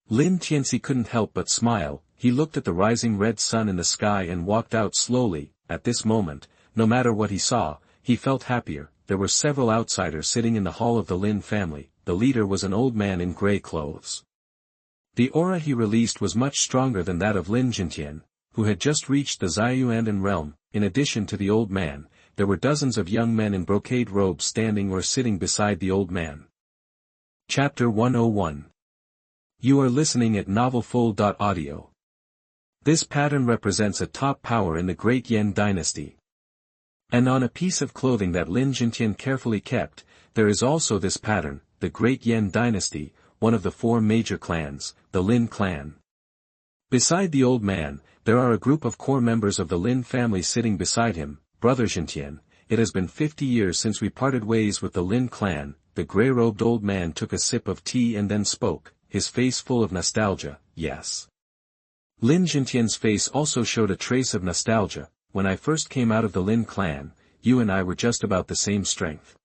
S1: Lin Tianci couldn't help but smile. He looked at the rising red sun in the sky and walked out slowly. At this moment, no matter what he saw, he felt happier. There were several outsiders sitting in the hall of the Lin family. The leader was an old man in gray clothes. The aura he released was much stronger than that of Lin Jintian, who had just reached the Xianyuan realm. In addition to the old man, there were dozens of young men in brocade robes standing or sitting beside the old man. Chapter 101. You are listening at novelfull.audio. This pattern represents a top power in the Great Yan dynasty. And on a piece of clothing that Lin Jintian carefully kept, there is also this pattern, the Great Yan dynasty, one of the 4 major clans, the Lin clan. Beside the old man, there are a group of core members of the Lin family sitting beside him. Brother Jintian, it has been 50 years since we parted ways with the Lin clan. The gray-robed old man took a sip of tea and then spoke, his face full of nostalgia. Yes. Lin Jintian's face also showed a trace of nostalgia. When I first came out of the Lin clan, you and I were just about the same strength.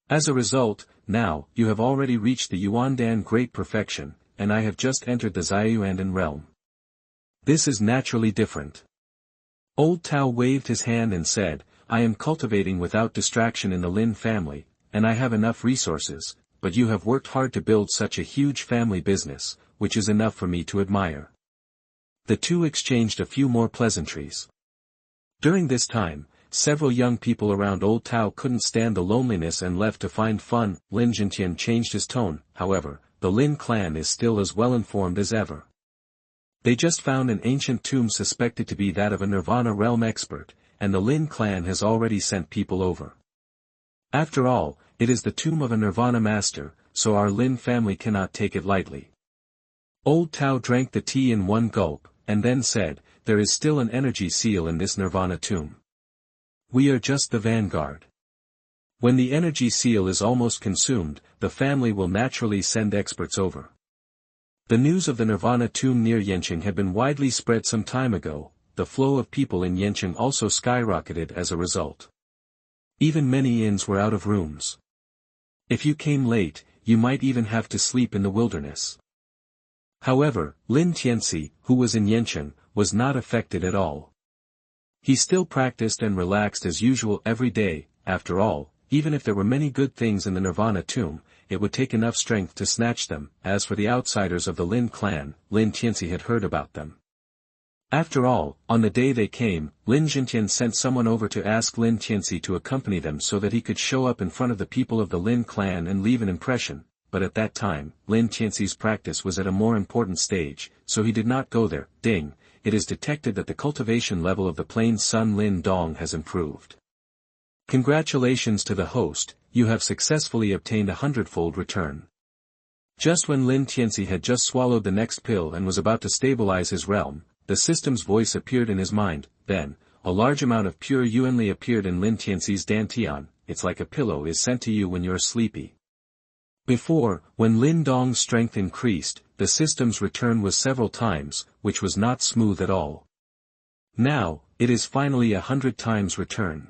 S1: As a result, now, you have already reached the Yuan Dan great perfection, and I have just entered the Xianyuan realm. This is naturally different. Old Tao waved his hand and said, I am cultivating without distraction in the Lin family, and I have enough resources, but you have worked hard to build such a huge family business, which is enough for me to admire. The two exchanged a few more pleasantries. During this time, several young people around Old Tao couldn't stand the loneliness and left to find fun. Lin Jintian changed his tone. However, the Lin clan is still as well informed as ever. They just found an ancient tomb suspected to be that of a Nirvana realm expert, and the Lin clan has already sent people over. After all, it is the tomb of a Nirvana master, so our Lin family cannot take it lightly. Old Tao drank the tea in one gulp, and then said, there is still an energy seal in this Nirvana tomb. We are just the vanguard. When the energy seal is almost consumed, the family will naturally send experts over. The news of the Nirvana tomb near Yanqing had been widely spread some time ago. The flow of people in Yanqing also skyrocketed as a result. Even many inns were out of rooms. If you came late, you might even have to sleep in the wilderness. However, Lin Tianci, who was in Yancheng, was not affected at all. He still practiced and relaxed as usual every day. After all, even if there were many good things in the Nirvana tomb, it would take enough strength to snatch them. As for the outsiders of the Lin clan, Lin Tianci had heard about them. After all, on the day they came, Lin Jintian sent someone over to ask Lin Tianci to accompany them so that he could show up in front of the people of the Lin clan and leave an impression, but at that time, Lin Tianci's practice was at a more important stage, so he did not go there. Ding, it is detected that the cultivation level of the plain son Lin Dong has improved. Congratulations to the host, you have successfully obtained a 100-fold return. Just when Lin Tianci had just swallowed the next pill and was about to stabilize his realm, the system's voice appeared in his mind. Then, a large amount of pure yuanli appeared in Lin Tianci's dantian. It's like a pillow is sent to you when you're sleepy. Before, when Lin Dong's strength increased, the system's return was several times, which was not smooth at all. Now, it is finally 100 times return.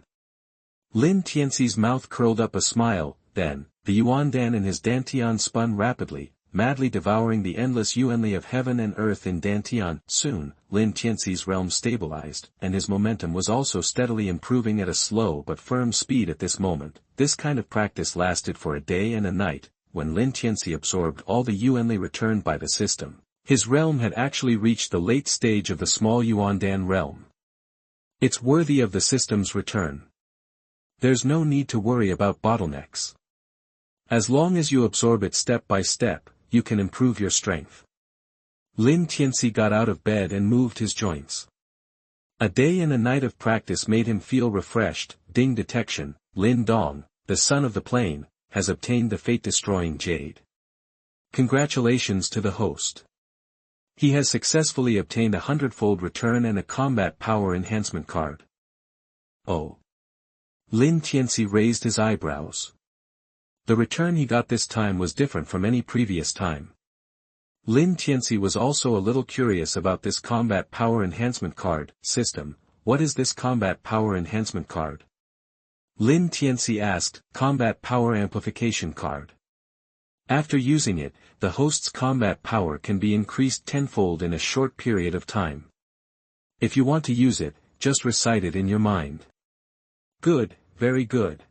S1: Lin Tianci's mouth curled up a smile. Then, the yuandan in his dantian spun rapidly, madly devouring the endless yuanli of heaven and earth in dantian. Soon, Lin Tianci's realm stabilized, and his momentum was also steadily improving at a slow but firm speed at this moment. This kind of practice lasted for a day and a night. When Lin Tianci absorbed all the yuanli returned by the system, his realm had actually reached the late stage of the small yuandan realm. It's worthy of the system's return. There's no need to worry about bottlenecks. As long as you absorb it step by step, you can improve your strength. Lin Tianci got out of bed and moved his joints. A day and a night of practice made him feel refreshed. Ding detection, Lin Dong, the son of the plain, has obtained the fate-destroying jade. Congratulations to the host. He has successfully obtained a 100-fold return and a combat power enhancement card. Oh. Lin Tianci raised his eyebrows. The return he got this time was different from any previous time. Lin Tianci was also a little curious about this combat power enhancement card system. What is this combat power enhancement card? Lin Tianci asked. Combat power amplification card. After using it, the host's combat power can be increased tenfold in a short period of time. If you want to use it, just recite it in your mind. Good, very good.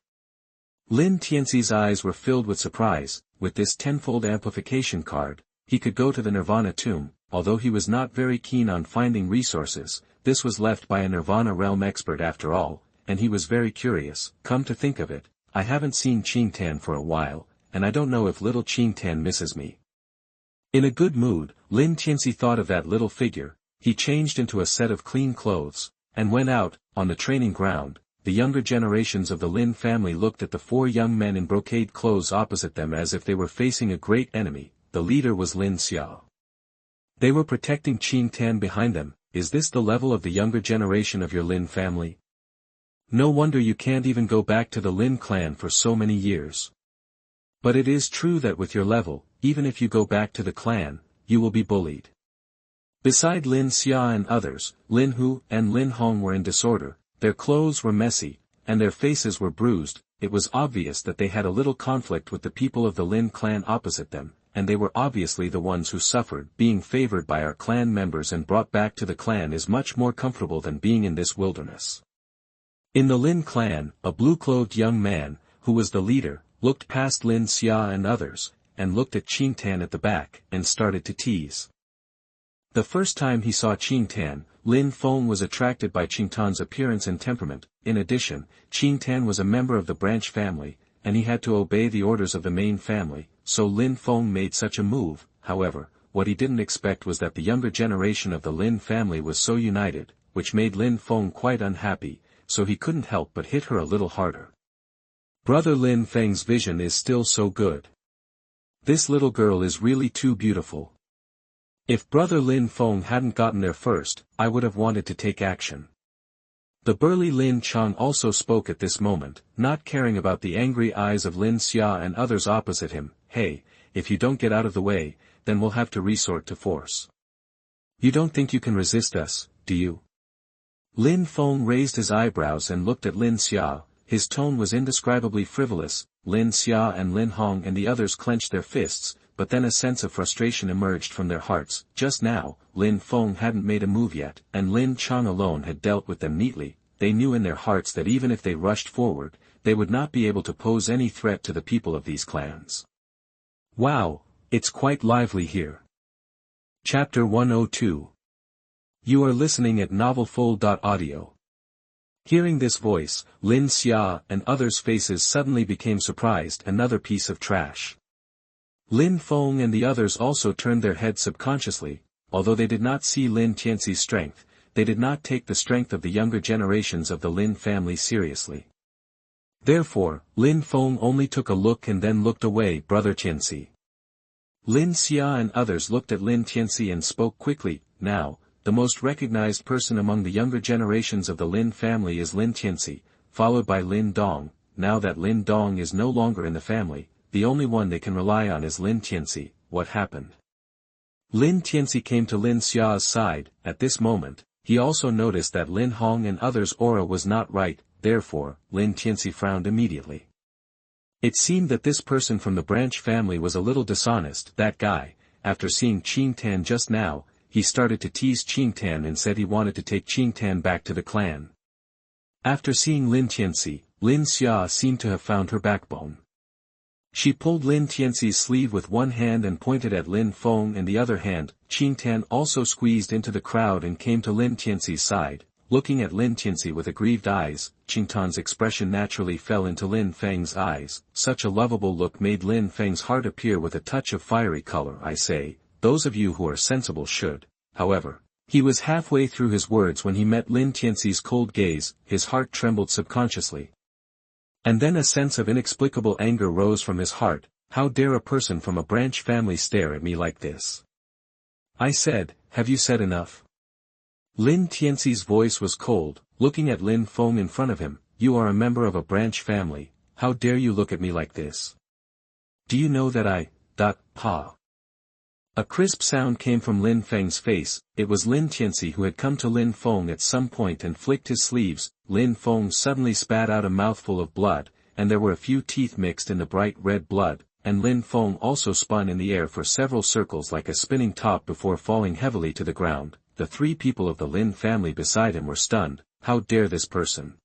S1: Lin Tianci's eyes were filled with surprise. With this tenfold amplification card, he could go to the Nirvana tomb. Although he was not very keen on finding resources, this was left by a Nirvana realm expert after all, and he was very curious. Come to think of it, I haven't seen Qingtan for a while, and I don't know if little Qingtan misses me. In a good mood, Lin Tianci thought of that little figure. He changed into a set of clean clothes, and went out. On the training ground, the younger generations of the Lin family looked at the four young men in brocade clothes opposite them as if they were facing a great enemy. The leader was Lin Xiao. They were protecting Qingtan behind them. Is this the level of the younger generation of your Lin family? No wonder you can't even go back to the Lin clan for so many years. But it is true that with your level, even if you go back to the clan, you will be bullied. Beside Lin Xia and others, Lin Hu and Lin Hong were in disorder. Their clothes were messy, and their faces were bruised. It was obvious that they had a little conflict with the people of the Lin clan opposite them, and they were obviously the ones who suffered. Being favored by our clan members and brought back to the clan is much more comfortable than being in this wilderness. In the Lin clan, a blue-clothed young man, who was the leader, looked past Lin Xia and others, and looked at Qingtan at the back, and started to tease. The first time he saw Qingtan, Lin Feng was attracted by Qingtan's appearance and temperament. In addition, Qingtan was a member of the branch family, and he had to obey the orders of the main family, so Lin Feng made such a move. However, what he didn't expect was that the younger generation of the Lin family was so united, which made Lin Feng quite unhappy, so he couldn't help but hit her a little harder. Brother Lin Feng's vision is still so good. This little girl is really too beautiful. If Brother Lin Feng hadn't gotten there first, I would have wanted to take action. The burly Lin Chang also spoke at this moment, not caring about the angry eyes of Lin Xia and others opposite him. Hey, if you don't get out of the way, then we'll have to resort to force. You don't think you can resist us, do you? Lin Feng raised his eyebrows and looked at Lin Xia. his tone was indescribably frivolous. Lin Xia and Lin Hong and the others clenched their fists, but then a sense of frustration emerged from their hearts. Just now, Lin Feng hadn't made a move yet, and Lin Chang alone had dealt with them neatly. They knew in their hearts that even if they rushed forward, they would not be able to pose any threat to the people of these clans. Wow, it's quite lively here. Chapter 102. You are listening at novelfull.audio. Hearing this voice, Lin Xia and others' faces suddenly became surprised. Another piece of trash. Lin Feng and the others also turned their heads subconsciously. Although they did not see Lin Tianci's strength, they did not take the strength of the younger generations of the Lin family seriously. Therefore, Lin Feng only took a look and then looked away. Brother Tianci. Lin Xia and others looked at Lin Tianci and spoke quickly. Now, the most recognized person among the younger generations of the Lin family is Lin Tianci, followed by Lin Dong. Now that Lin Dong is no longer in the family, the only one they can rely on is Lin Tianci. What happened? Lin Tianci came to Lin Xia's side. At this moment, he also noticed that Lin Hong and others' aura was not right. Therefore, Lin Tianci frowned immediately. It seemed that this person from the branch family was a little dishonest. That guy, after seeing Qing Tan just now, he started to tease Qing Tan and said he wanted to take Qing Tan back to the clan. After seeing Lin Tianci, Lin Xia seemed to have found her backbone. She pulled Lin Tianci's sleeve with one hand and pointed at Lin Feng and the other hand. Qing Tan also squeezed into the crowd and came to Lin Tianci's side. Looking at Lin Tianci with aggrieved eyes, Qing Tan's expression naturally fell into Lin Feng's eyes. Such a lovable look made Lin Feng's heart appear with a touch of fiery color. I say, those of you who are sensible should. However, he was halfway through his words when he met Lin Tianci's cold gaze. His heart trembled subconsciously. And then a sense of inexplicable anger rose from his heart. How dare a person from a branch family stare at me like this? I said, have you said enough? Lin Tianci's voice was cold. Looking at Lin Feng in front of him, you are a member of a branch family. How dare you look at me like this? Do you know that Pa? A crisp sound came from Lin Feng's face. It was Lin Tianci who had come to Lin Feng at some point and flicked his sleeves. Lin Feng suddenly spat out a mouthful of blood, and there were a few teeth mixed in the bright red blood, and Lin Feng also spun in the air for several circles like a spinning top before falling heavily to the ground. The three people of the Lin family beside him were stunned. How dare this person?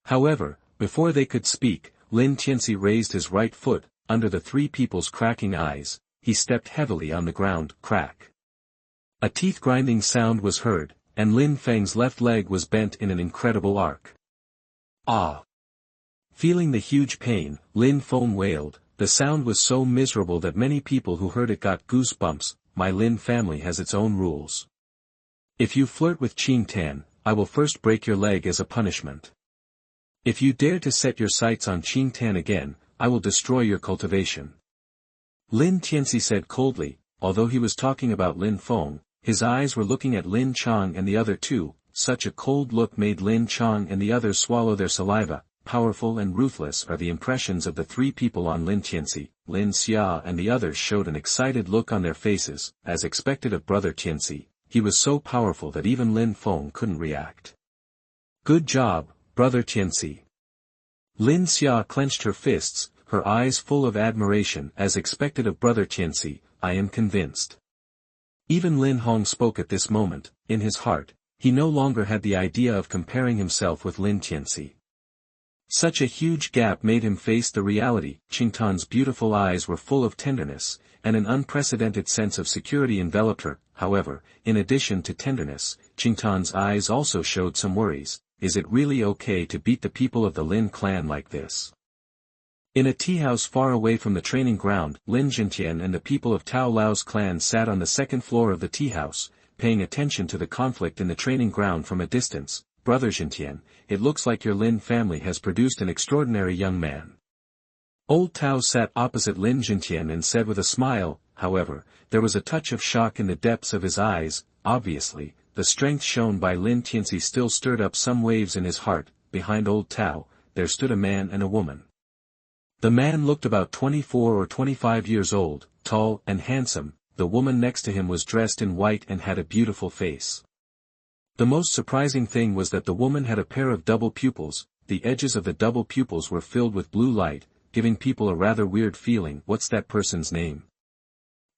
S1: However, before they could speak, Lin Tianci raised his right foot. Under the three people's cracking eyes, he stepped heavily on the ground. Crack. A teeth-grinding sound was heard, and Lin Feng's left leg was bent in an incredible arc. Ah! Feeling the huge pain, Lin Feng wailed. The sound was so miserable that many people who heard it got goosebumps. My Lin family has its own rules. If you flirt with Qing Tan, I will first break your leg as a punishment. If you dare to set your sights on Qing Tan again, I will destroy your cultivation. Lin Tianci said coldly. Although he was talking about Lin Feng, his eyes were looking at Lin Chang and the other two. Such a cold look made Lin Chang and the others swallow their saliva. Powerful and ruthless are the impressions of the three people on Lin Tianci. Lin Xia and the others showed an excited look on their faces. As expected of Brother Tianci, he was so powerful that even Lin Feng couldn't react. Good job, Brother Tianci. Lin Xia clenched her fists, her eyes full of admiration. As expected of Brother Tianci, I am convinced. Even Lin Hong spoke at this moment. In his heart, he no longer had the idea of comparing himself with Lin Tianci. Such a huge gap made him face the reality. Qing Tan's beautiful eyes were full of tenderness, and an unprecedented sense of security enveloped her. However, in addition to tenderness, Qing Tan's eyes also showed some worries. Is it really okay to beat the people of the Lin clan like this? In a tea house far away from the training ground, Lin Jintian and the people of Tao Lao's clan sat on the second floor of the tea house, paying attention to the conflict in the training ground from a distance. Brother Jintian, it looks like your Lin family has produced an extraordinary young man. Old Tao sat opposite Lin Jintian and said with a smile. However, there was a touch of shock in the depths of his eyes. Obviously, the strength shown by Lin Tianci still stirred up some waves in his heart. Behind Old Tao, there stood a man and a woman. The man looked about 24 or 25 years old, tall and handsome. The woman next to him was dressed in white and had a beautiful face. The most surprising thing was that the woman had a pair of double pupils. the edges of the double pupils were filled with blue light, giving people a rather weird feeling. What's that person's name?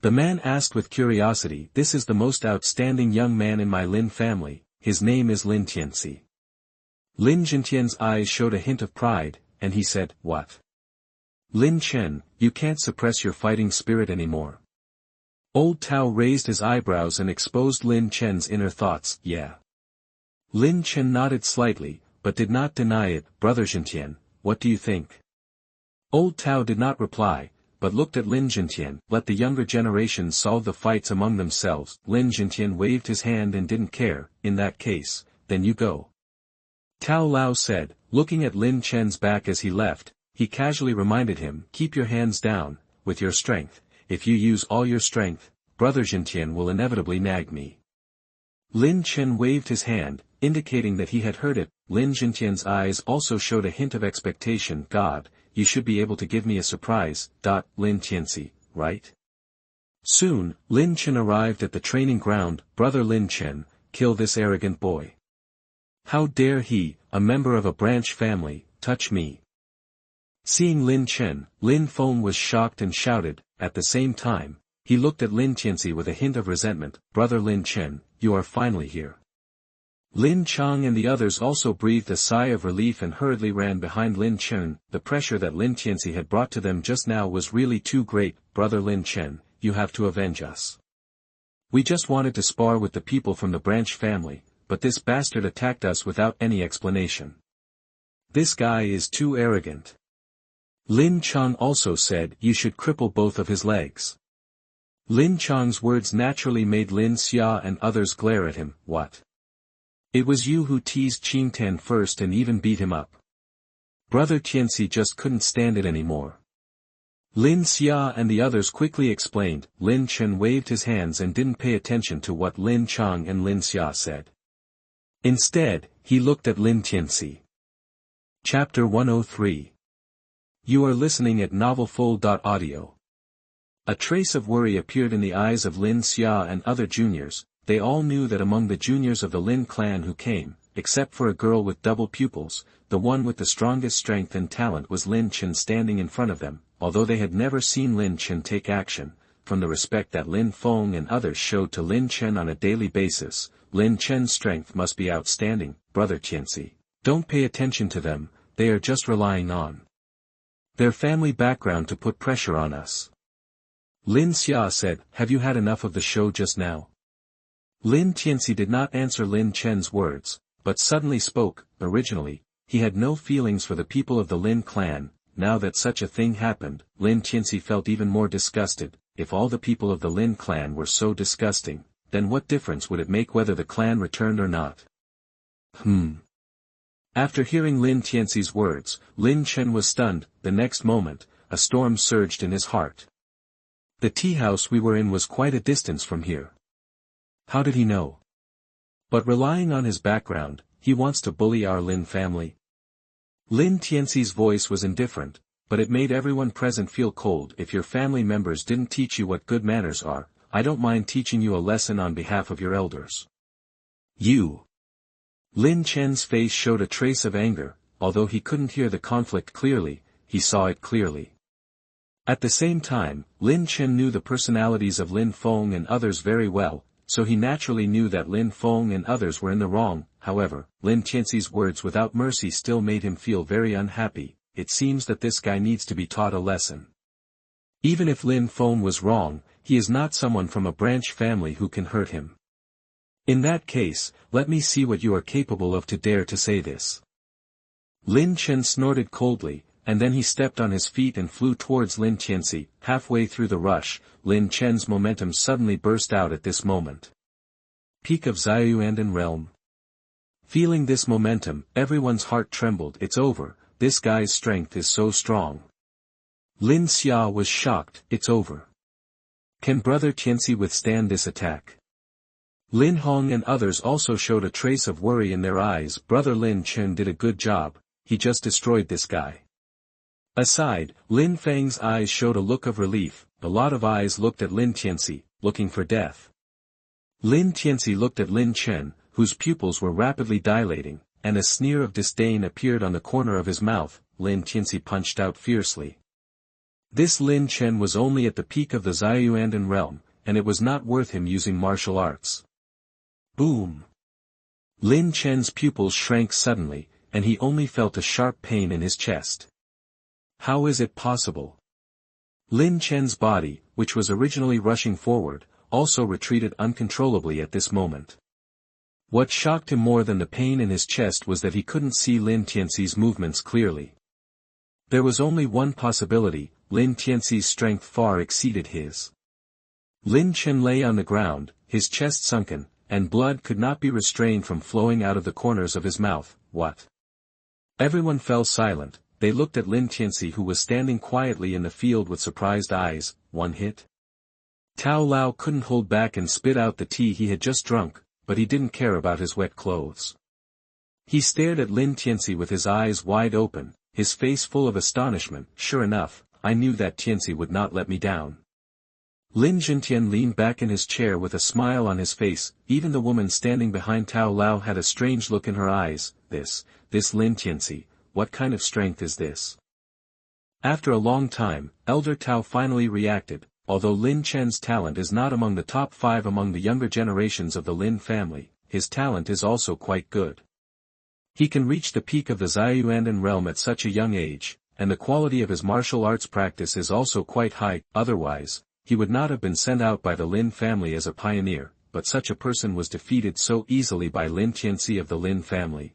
S1: The man asked with curiosity. This is the most outstanding young man in my Lin family, his name is Lin Tianci. Lin Jintian's eyes showed a hint of pride, and he said, what? Lin Chen, you can't suppress your fighting spirit anymore. Old Tao raised his eyebrows and exposed Lin Chen's inner thoughts. Yeah. Lin Chen nodded slightly, but did not deny it. Brother Jintian, what do you think? Old Tao did not reply, but looked at Lin Jintian. Let the younger generation solve the fights among themselves. Lin Jintian waved his hand and didn't care. In that case, then you go. Tao Lao said, looking at Lin Chen's back as he left. He casually reminded him, keep your hands down, with your strength. If you use all your strength, Brother Jintian will inevitably nag me. Lin Chen waved his hand, indicating that he had heard it. Lin Jintian's eyes also showed a hint of expectation. God, you should be able to give me a surprise. Lin Tianci, right? Soon, Lin Chen arrived at the training ground. Brother Lin Chen, kill this arrogant boy. How dare he, a member of a branch family, touch me? Seeing Lin Chen, Lin Feng was shocked and shouted. At the same time, he looked at Lin Tianci with a hint of resentment. Brother Lin Chen, you are finally here. Lin Chang and the others also breathed a sigh of relief and hurriedly ran behind Lin Chen. The pressure that Lin Tianci had brought to them just now was really too great. Brother Lin Chen, you have to avenge us. We just wanted to spar with the people from the branch family, but this bastard attacked us without any explanation. This guy is too arrogant. Lin Chang also said, you should cripple both of his legs. Lin Chang's words naturally made Lin Xia and others glare at him. What? It was you who teased Qing Tan first and even beat him up. Brother Tianci just couldn't stand it anymore. Lin Xia and the others quickly explained. Lin Chen waved his hands and didn't pay attention to what Lin Chang and Lin Xia said. Instead, he looked at Lin Tianci. Chapter 103. You are listening at novelfull.audio. A trace of worry appeared in the eyes of Lin Xia and other juniors. They all knew that among the juniors of the Lin clan who came, except for a girl with double pupils, the one with the strongest strength and talent was Lin Chen standing in front of them. Although they had never seen Lin Chen take action, from the respect that Lin Feng and others showed to Lin Chen on a daily basis, Lin Chen's strength must be outstanding. Brother Tianci, don't pay attention to them, they are just relying on their family background to put pressure on us. Lin Xia said, have you had enough of the show just now? Lin Tianci did not answer Lin Chen's words, but suddenly spoke. Originally, he had no feelings for the people of the Lin clan. Now that such a thing happened, Lin Tianci felt even more disgusted. If all the people of the Lin clan were so disgusting, then what difference would it make whether the clan returned or not? After hearing Lin Tianci's words, Lin Chen was stunned. The next moment, a storm surged in his heart. The tea house we were in was quite a distance from here. How did he know? But relying on his background, he wants to bully our Lin family? Lin Tianci's voice was indifferent, but it made everyone present feel cold. If your family members didn't teach you what good manners are, I don't mind teaching you a lesson on behalf of your elders. You. Lin Chen's face showed a trace of anger. Although he couldn't hear the conflict clearly, he saw it clearly. At the same time, Lin Chen knew the personalities of Lin Feng and others very well, so he naturally knew that Lin Feng and others were in the wrong. However, Lin Tianci's words without mercy still made him feel very unhappy. It seems that this guy needs to be taught a lesson. Even if Lin Feng was wrong, he is not someone from a branch family who can hurt him. In that case, let me see what you are capable of to dare to say this. Lin Chen snorted coldly, and then he stepped on his feet and flew towards Lin Tianci. Halfway through the rush, Lin Chen's momentum suddenly burst out at this moment. Peak of Xiaoyuandan realm. Feeling this momentum, everyone's heart trembled. It's over, this guy's strength is so strong. Lin Xia was shocked. It's over. Can Brother Tianci withstand this attack? Lin Hong and others also showed a trace of worry in their eyes. Brother Lin Chen did a good job, he just destroyed this guy. Aside, Lin Feng's eyes showed a look of relief. A lot of eyes looked at Lin Tianci, looking for death. Lin Tianci looked at Lin Chen, whose pupils were rapidly dilating. and a sneer of disdain appeared on the corner of his mouth. Lin Tianci punched out fiercely. This Lin Chen was only at the peak of the Xiuyuandan realm, and it was not worth him using martial arts. Boom! Lin Chen's pupils shrank suddenly, and he only felt a sharp pain in his chest. How is it possible? Lin Chen's body, which was originally rushing forward, also retreated uncontrollably at this moment. What shocked him more than the pain in his chest was that he couldn't see Lin Tianci's movements clearly. There was only one possibility: Lin Tianci's strength far exceeded his. Lin Chen lay on the ground, his chest sunken, and blood could not be restrained from flowing out of the corners of his mouth. What? Everyone fell silent. They looked at Lin Tianci, who was standing quietly in the field with surprised eyes. One hit? Tao Lao couldn't hold back and spit out the tea he had just drunk, but he didn't care about his wet clothes. He stared at Lin Tianci with his eyes wide open, his face full of astonishment. Sure enough, I knew that Tianci would not let me down. Lin Zhentian leaned back in his chair with a smile on his face. Even the woman standing behind Tao Lao had a strange look in her eyes. This Lin Tianci, what kind of strength is this? After a long time, Elder Tao finally reacted. Although Lin Chen's talent is not among the top 5 among the younger generations of the Lin family, his talent is also quite good. He can reach the peak of the Xiuyuandan realm at such a young age, and the quality of his martial arts practice is also quite high. Otherwise, he would not have been sent out by the Lin family as a pioneer, but such a person was defeated so easily by Lin Tianci of the Lin family.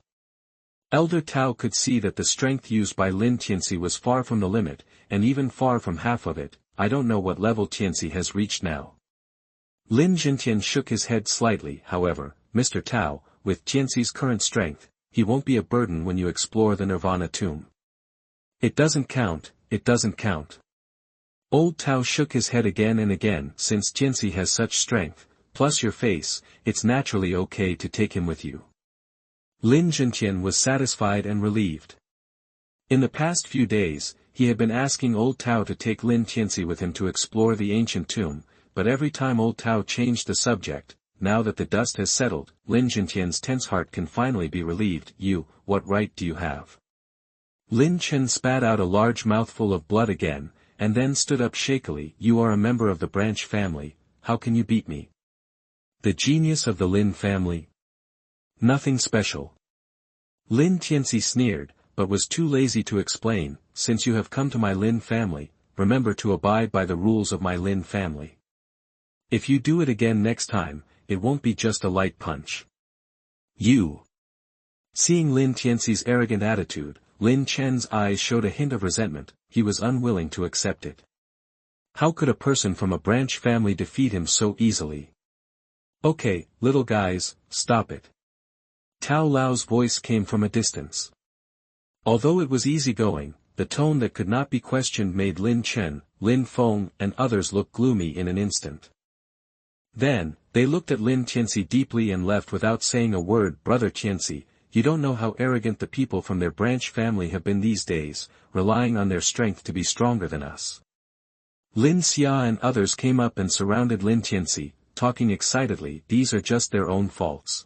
S1: Elder Tao could see that the strength used by Lin Tianci was far from the limit, and even far from half of it. I don't know what level Tianci has reached now. Lin Zhentian shook his head slightly. However, Mr. Tao, with Tianci's current strength, he won't be a burden when you explore the Nirvana tomb. It doesn't count, it doesn't count. Old Tao shook his head again and again. Since Tianci has such strength, plus your face, it's naturally okay to take him with you. Lin Zhentian was satisfied and relieved. In the past few days, he had been asking Old Tao to take Lin Tianci with him to explore the ancient tomb, but every time Old Tao changed the subject. Now that the dust has settled, Lin Zhentian's tense heart can finally be relieved. You, what right do you have? Lin Chen spat out a large mouthful of blood again, and then stood up shakily. You are a member of the branch family, how can you beat me? The genius of the Lin family? Nothing special. Lin Tianci sneered, but was too lazy to explain. Since you have come to my Lin family, remember to abide by the rules of my Lin family. If you do it again next time, it won't be just a light punch. You. Seeing Lin Tianci's arrogant attitude, Lin Chen's eyes showed a hint of resentment. He was unwilling to accept it. How could a person from a branch family defeat him so easily? Okay, little guys, stop it. Tao Lao's voice came from a distance. Although it was easygoing, the tone that could not be questioned made Lin Chen, Lin Feng, and others look gloomy in an instant. Then, they looked at Lin Tianci deeply and left without saying a word. Brother Tianci, you don't know how arrogant the people from their branch family have been these days, relying on their strength to be stronger than us. Lin Xia and others came up and surrounded Lin Tianci, talking excitedly. These are just their own faults.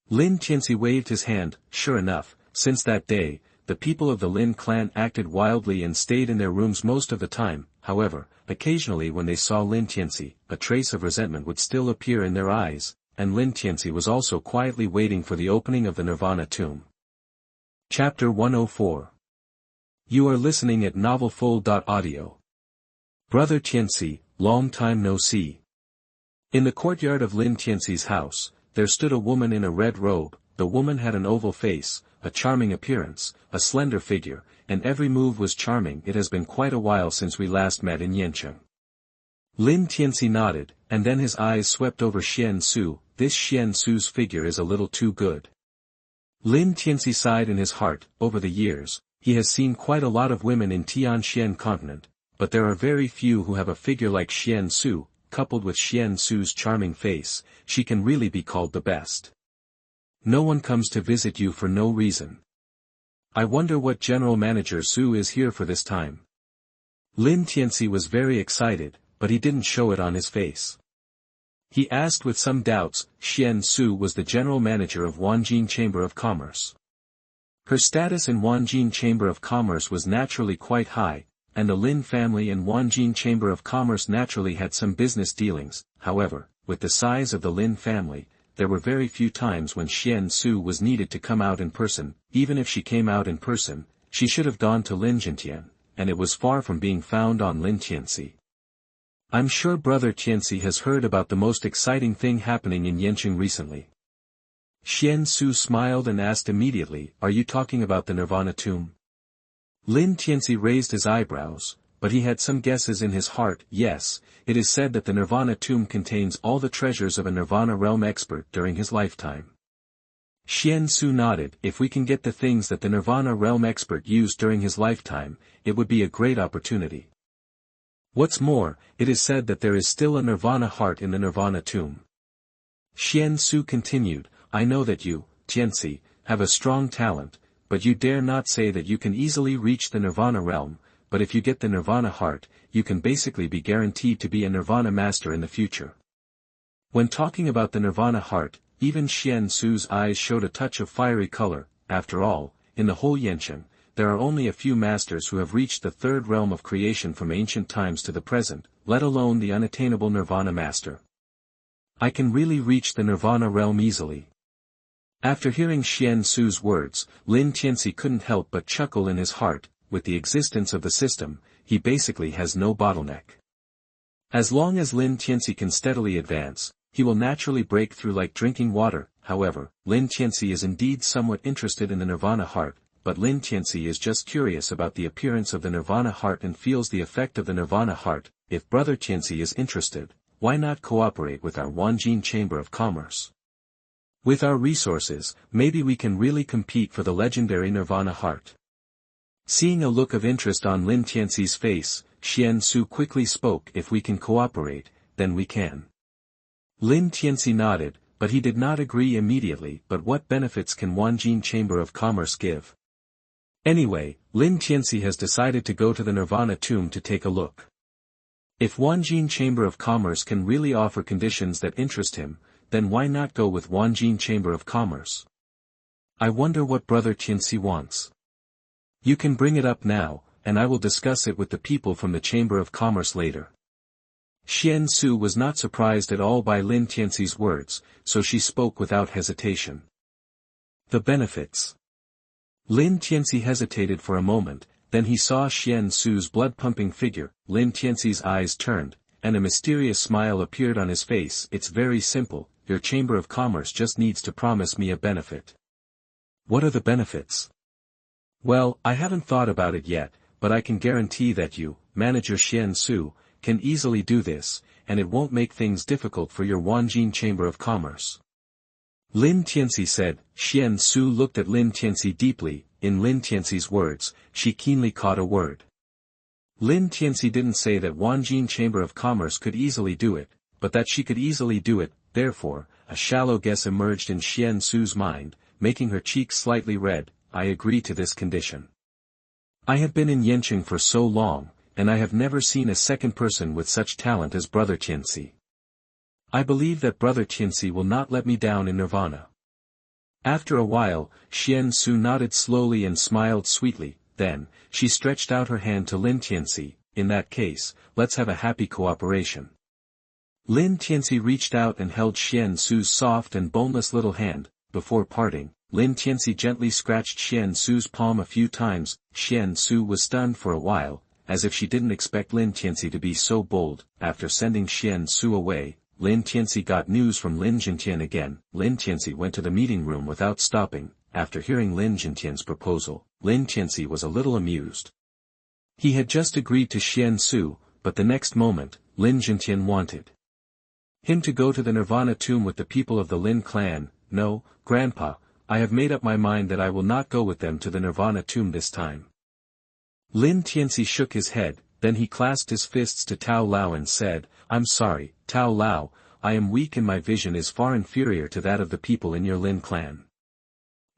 S1: Lin Tianci waved his hand. Sure enough, since that day, the people of the Lin clan acted wildly and stayed in their rooms most of the time. However, occasionally when they saw Lin Tianci, a trace of resentment would still appear in their eyes, and Lin Tianci was also quietly waiting for the opening of the Nirvana tomb. Chapter 104. You are listening at novelfull.audio. Brother Tianci, long time no see. In the courtyard of Lin Tianci's house, there stood a woman in a red robe. The woman had an oval face, a charming appearance, a slender figure, and every move was charming. It has been quite a while since we last met in Yancheng. Lin Tianci nodded, and then his eyes swept over Xian Su. This Xian Su's figure is a little too good. Lin Tianci sighed in his heart. Over the years, he has seen quite a lot of women in Tianxian continent, but there are very few who have a figure like Xian Su. Coupled with Xian Su's charming face, she can really be called the best. No one comes to visit you for no reason. I wonder what General Manager Su is here for this time. Lin Tianci was very excited, but he didn't show it on his face. he asked with some doubts. Xian Su was the general manager of Wanjin Chamber of Commerce. Her status in Wanjin Chamber of Commerce was naturally quite high, and the Lin family and Wanjin Chamber of Commerce naturally had some business dealings. However, with the size of the Lin family, there were very few times when Xian Su was needed to come out in person. Even if she came out in person, she should have gone to Lin Jintian, and it was far from being found on Lin Tianci. I'm sure Brother Tianci has heard about the most exciting thing happening in Yanqing recently. Xian Su smiled and asked immediately, are you talking about the Nirvana tomb? Lin Tianci raised his eyebrows, but he had some guesses in his heart. Yes, it is said that the Nirvana tomb contains all the treasures of a Nirvana realm expert during his lifetime. Xian Su nodded. If we can get the things that the Nirvana realm expert used during his lifetime, it would be a great opportunity. What's more, it is said that there is still a Nirvana heart in the Nirvana tomb. Xian Su continued, I know that you, Tianci, have a strong talent, but you dare not say that you can easily reach the Nirvana realm, but if you get the Nirvana heart, you can basically be guaranteed to be a Nirvana master in the future. When talking about the Nirvana heart, even Xian Su's eyes showed a touch of fiery color. After all, in the whole Yanqing, there are only a few masters who have reached the third realm of creation from ancient times to the present, let alone the unattainable Nirvana master. I can really reach the Nirvana realm easily. After hearing Xian Su's words, Lin Tianci couldn't help but chuckle in his heart. With the existence of the system, he basically has no bottleneck. As long as Lin Tianci can steadily advance, he will naturally break through like drinking water. However, Lin Tianci is indeed somewhat interested in the Nirvana heart, but Lin Tianci is just curious about the appearance of the Nirvana heart and feels the effect of the Nirvana heart. If Brother Tianci is interested, why not cooperate with our Wanjin Chamber of Commerce? With our resources, maybe we can really compete for the legendary Nirvana heart. Seeing a look of interest on Lin Tianci's face, Xian Su quickly spoke. If we can cooperate, then we can. Lin Tianci nodded, but he did not agree immediately. But what benefits can Wanjin Chamber of Commerce give? Anyway, Lin Tianci has decided to go to the Nirvana tomb to take a look. If Wanjin Chamber of Commerce can really offer conditions that interest him, then why not go with Wanjin Chamber of Commerce? I wonder what Brother Tianci wants. You can bring it up now, and I will discuss it with the people from the Chamber of Commerce later. Xian Su was not surprised at all by Lin Tianci's words, so she spoke without hesitation. The benefits. Lin Tianci hesitated for a moment, then he saw Xian Su's blood-pumping figure. Lin Tianci's eyes turned, and a mysterious smile appeared on his face. It's very simple, your Chamber of Commerce just needs to promise me a benefit. What are the benefits? Well, I haven't thought about it yet, but I can guarantee that you, Manager Xian Su, can easily do this, and it won't make things difficult for your Wanjin Chamber of Commerce. Lin Tianci said. Xian Su looked at Lin Tianci deeply. In Lin Tianci's words, she keenly caught a word. Lin Tianci didn't say that Wanjin Chamber of Commerce could easily do it, but that she could easily do it. Therefore, a shallow guess emerged in Xian Su's mind, making her cheeks slightly red. I agree to this condition. I have been in Yanqing for so long, and I have never seen a second person with such talent as Brother Tianci. I believe that Brother Tianci will not let me down in Nirvana. After a while, Xian Su nodded slowly and smiled sweetly. Then, she stretched out her hand to Lin Tianci. In that case, let's have a happy cooperation. Lin Tianci reached out and held Xian Su's soft and boneless little hand. Before parting, Lin Tianci gently scratched Xian Su's palm a few times. Xian Su was stunned for a while, as if she didn't expect Lin Tianci to be so bold. After sending Xian Su away, Lin Tianci got news from Lin Jintian again. Lin Tianci went to the meeting room without stopping. After hearing Lin Jintian's proposal, Lin Tianci was a little amused. He had just agreed to Xian Su, but the next moment, Lin Jintian wanted him to go to the Nirvana tomb with the people of the Lin clan. No, Grandpa, I have made up my mind that I will not go with them to the Nirvana tomb this time. Lin Tianci shook his head, then he clasped his fists to Tao Lao and said, I'm sorry, Tao Lao, I am weak and my vision is far inferior to that of the people in your Lin clan.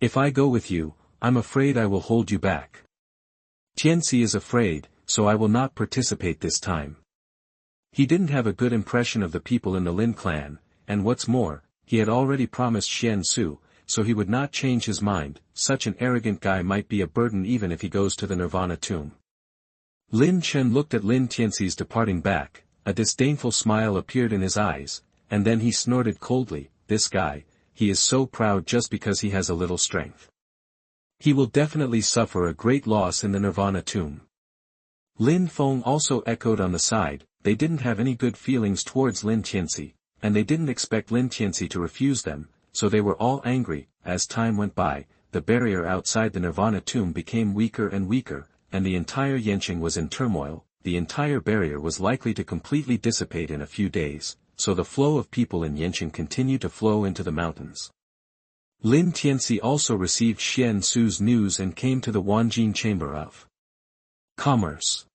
S1: If I go with you, I'm afraid I will hold you back. Tianci is afraid, so I will not participate this time. He didn't have a good impression of the people in the Lin clan, and what's more, he had already promised Xian Su, so he would not change his mind. Such an arrogant guy might be a burden even if he goes to the Nirvana tomb. Lin Chen looked at Lin Tianci's departing back, a disdainful smile appeared in his eyes, and then he snorted coldly, this guy, he is so proud just because he has a little strength. He will definitely suffer a great loss in the Nirvana tomb. Lin Feng also echoed on the side, they didn't have any good feelings towards Lin Tianci, and they didn't expect Lin Tianci to refuse them, so they were all angry. As time went by, the barrier outside the Nirvana tomb became weaker and weaker, and the entire Yanqing was in turmoil. The entire barrier was likely to completely dissipate in a few days, so the flow of people in Yanqing continued to flow into the mountains. Lin Tianci also received Xian Su's news and came to the Wanjin Chamber of Commerce.